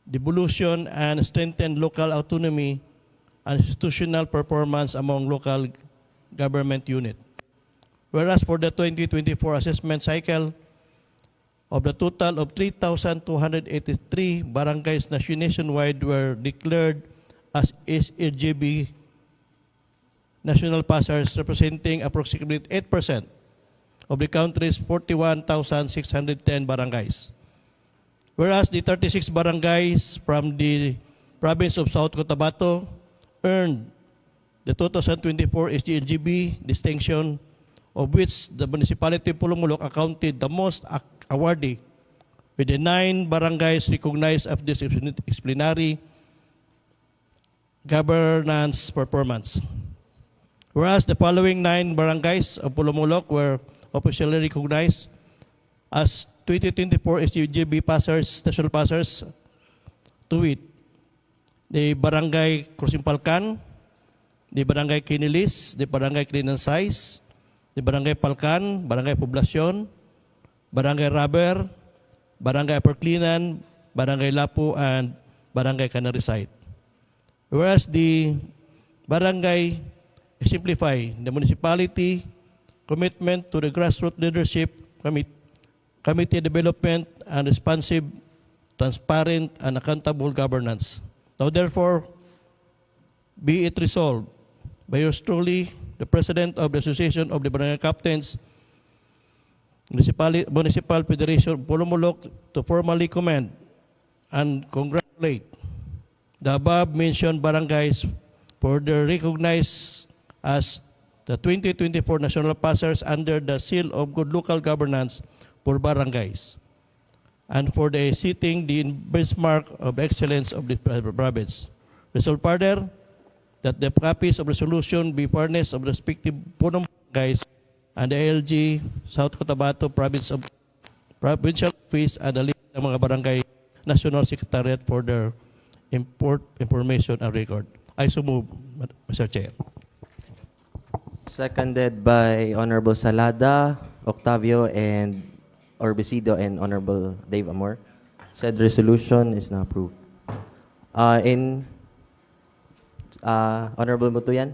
devolution and strengthen local autonomy and institutional performance among local government unit. Whereas for the 2024 assessment cycle, of the total of 3,283 barangays nationwide were declared as SLGB national passers, representing approximately 8% of the country's 41,610 barangays. Whereas the 36 barangays from the province of South Cotabato earned the 2024 SGLGB distinction, of which the municipality of Pulmolok accounted the most awardee, with the 9 barangays recognized of this disciplinary governance performance. Whereas the following 9 barangays of Pulmolok were officially recognized as 2024 SGLGB passers, national passers, to wit, the Barangay Crucimpalcan, the Barangay Kinilis, the Barangay Cleanansais, the Barangay Palcan, Barangay Poblacion, Barangay Raber, Barangay Perclinan, Barangay Lapu, and Barangay Canary Site. Whereas the barangay exemplify the municipality commitment to the grassroots leadership, committee development, and responsive, transparent, and accountable governance. Now therefore, be it resolved by yours truly, the President of the Association of the Barangay Captains, Municipal Federation of Pulmolok, to formally commend and congratulate the above-mentioned barangays for their recognized as the 2024 National Passers under the Seal of Good Local Governance for Barangays, and for the setting the benchmark of excellence of the province. Resolved further, that the copies of resolution be furnished of respective punong barangays and the ALG South Cotabato Provincial Office and the list ng mga barangay National Secretariat for their information and record. I so move, Mr. Chair. Seconded by Honorable Salada, Octavio, and Orbisido, and Honorable Dave Amor. Said resolution is now approved. Honorable Butuyan,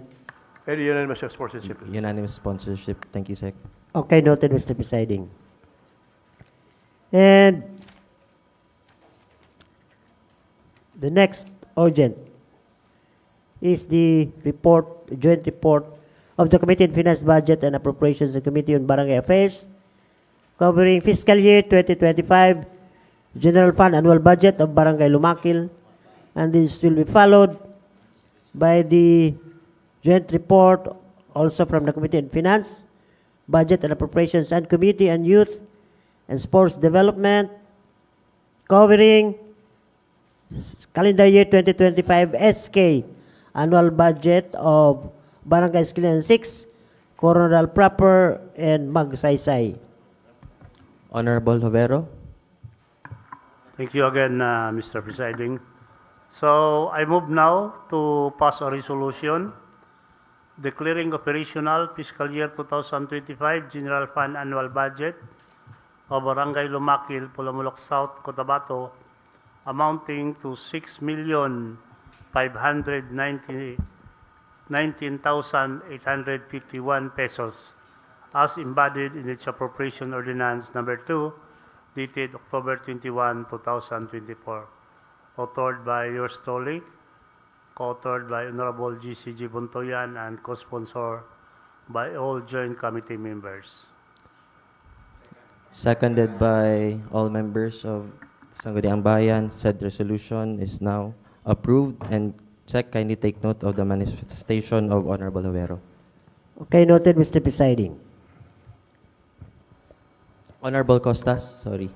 And unanimous sponsorship. unanimous sponsorship. Thank you, Sec. Okay, noted, Mr. Presiding. And the next urgent is the joint report of the Committee on Finance, Budget and Appropriations and Committee on Barangay Affairs covering fiscal year 2025 General Fund Annual Budget of Barangay Lumakil, and this will be followed by the joint report also from the Committee on Finance, Budget and Appropriations and Committee on Youth and Sports Development covering calendar year 2025 SK Annual Budget of Barangay Esquilian 6, Coronadal Proper, and Magsaysay. Honorable Jovero. Thank you again, Mr. Presiding. So I move now to pass a resolution declaring operational fiscal year 2025 General Fund Annual Budget of Barangay Lumakil, Pulamulok South, Cotabato, amounting to 6,519,851 pesos, as embodied in its appropriation ordinance number 2, dated October 21, 2024, authored by yours truly, co-authored by Honorable GCG Buntoyan, and co-sponsor by all joint committee members. Seconded by all members of Sangguniang Bayan. Said resolution is now approved. And Sec, kindly take note of the manifestation of Honorable Jovero. Okay, noted, Mr. Presiding. Honorable Costas, sorry.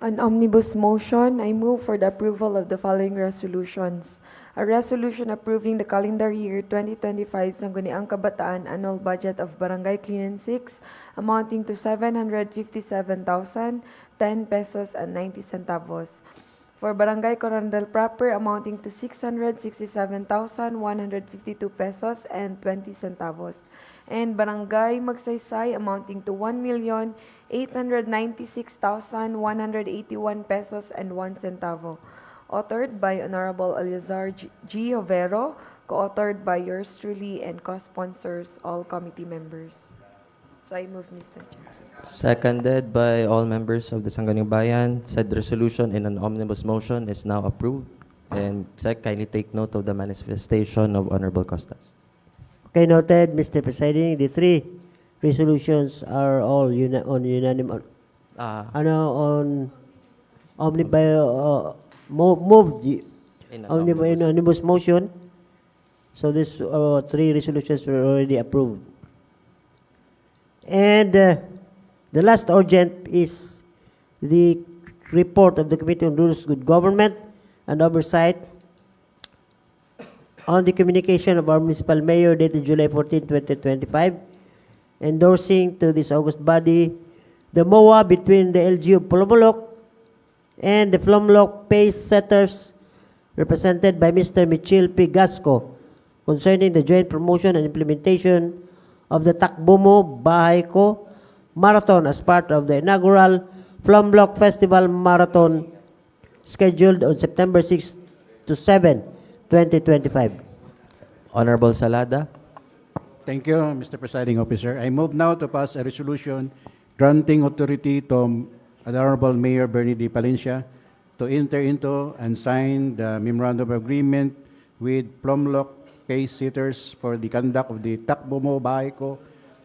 On omnibus motion, I move for the approval of the following resolutions. A resolution approving the calendar year 2025 Sangguniang Kabataan Annual Budget of Barangay Cleanan 6 amounting to 757,010 pesos and 90 centavos. For Barangay Coronadal Proper amounting to 667,152 pesos and 20 centavos. And Barangay Magsaysay amounting to 1,896,181 pesos and 1 centavo. Authored by Honorable Eleazar G. Jovero, co-authored by yours truly, and co-sponsors all committee members. So I move, Mr. Chair. Seconded by all members of the Sangguniang Bayan. Said resolution in an omnibus motion is now approved. And Sec, kindly take note of the manifestation of Honorable Costas. Okay, noted, Mr. Presiding. The three resolutions are all unanimous. Moved In an omnibus motion. So these three resolutions were already approved. And the last urgent is the report of the Committee on Rules, Good Government and Oversight on the communication of our municipal mayor dated July 14, 2025, endorsing to this august body the MOA between the LGU of Pulamulok and the Flumlock Pace Setters, represented by Mr. Michil P. Gasco, concerning the joint promotion and implementation of the Takbumo Bahay Ko Marathon as part of the inaugural Flumlock Festival Marathon scheduled on September 6 to 7, 2025. Honorable Salada. Thank you, Mr. Presiding Officer. I move now to pass a resolution granting authority to Honorable Mayor Bernie D. Palencia to enter into and sign the memorandum of agreement with Flumlock Pace Sitters for the conduct of the Takbumo Bahay Ko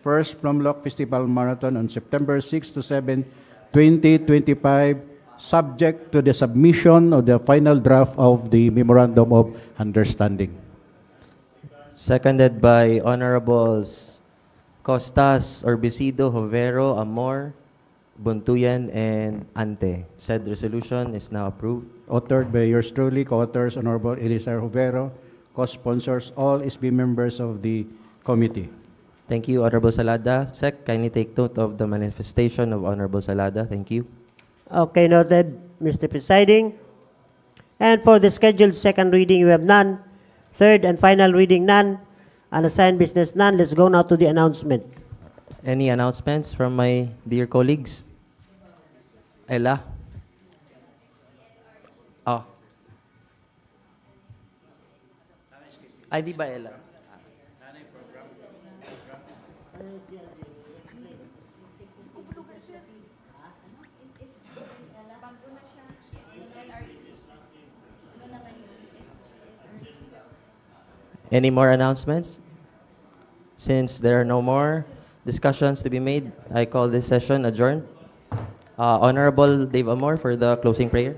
First Flumlock Festival Marathon on September 6 to 7, 2025, subject to the submission of the final draft of the memorandum of understanding. Seconded by Honorables Costas, Orbisido, Jovero, Amor, Buntuyan, and Ante. Said resolution is now approved. Authored by yours truly, co-authors Honorable Elizar Jovero, co-sponsors all SB members of the committee. Thank you, Honorable Salada. Sec, kindly take note of the manifestation of Honorable Salada. Thank you. Okay, noted, Mr. Presiding. And for the scheduled second reading, we have none. Third and final reading, none. Unassigned business, none. Let's go now to the announcement. Any announcements from my dear colleagues? Ella? Oh. Ay, di ba, Ella? Any more announcements? Since there are no more discussions to be made, I call this session adjourned. Honorable Dave Amor for the closing prayer.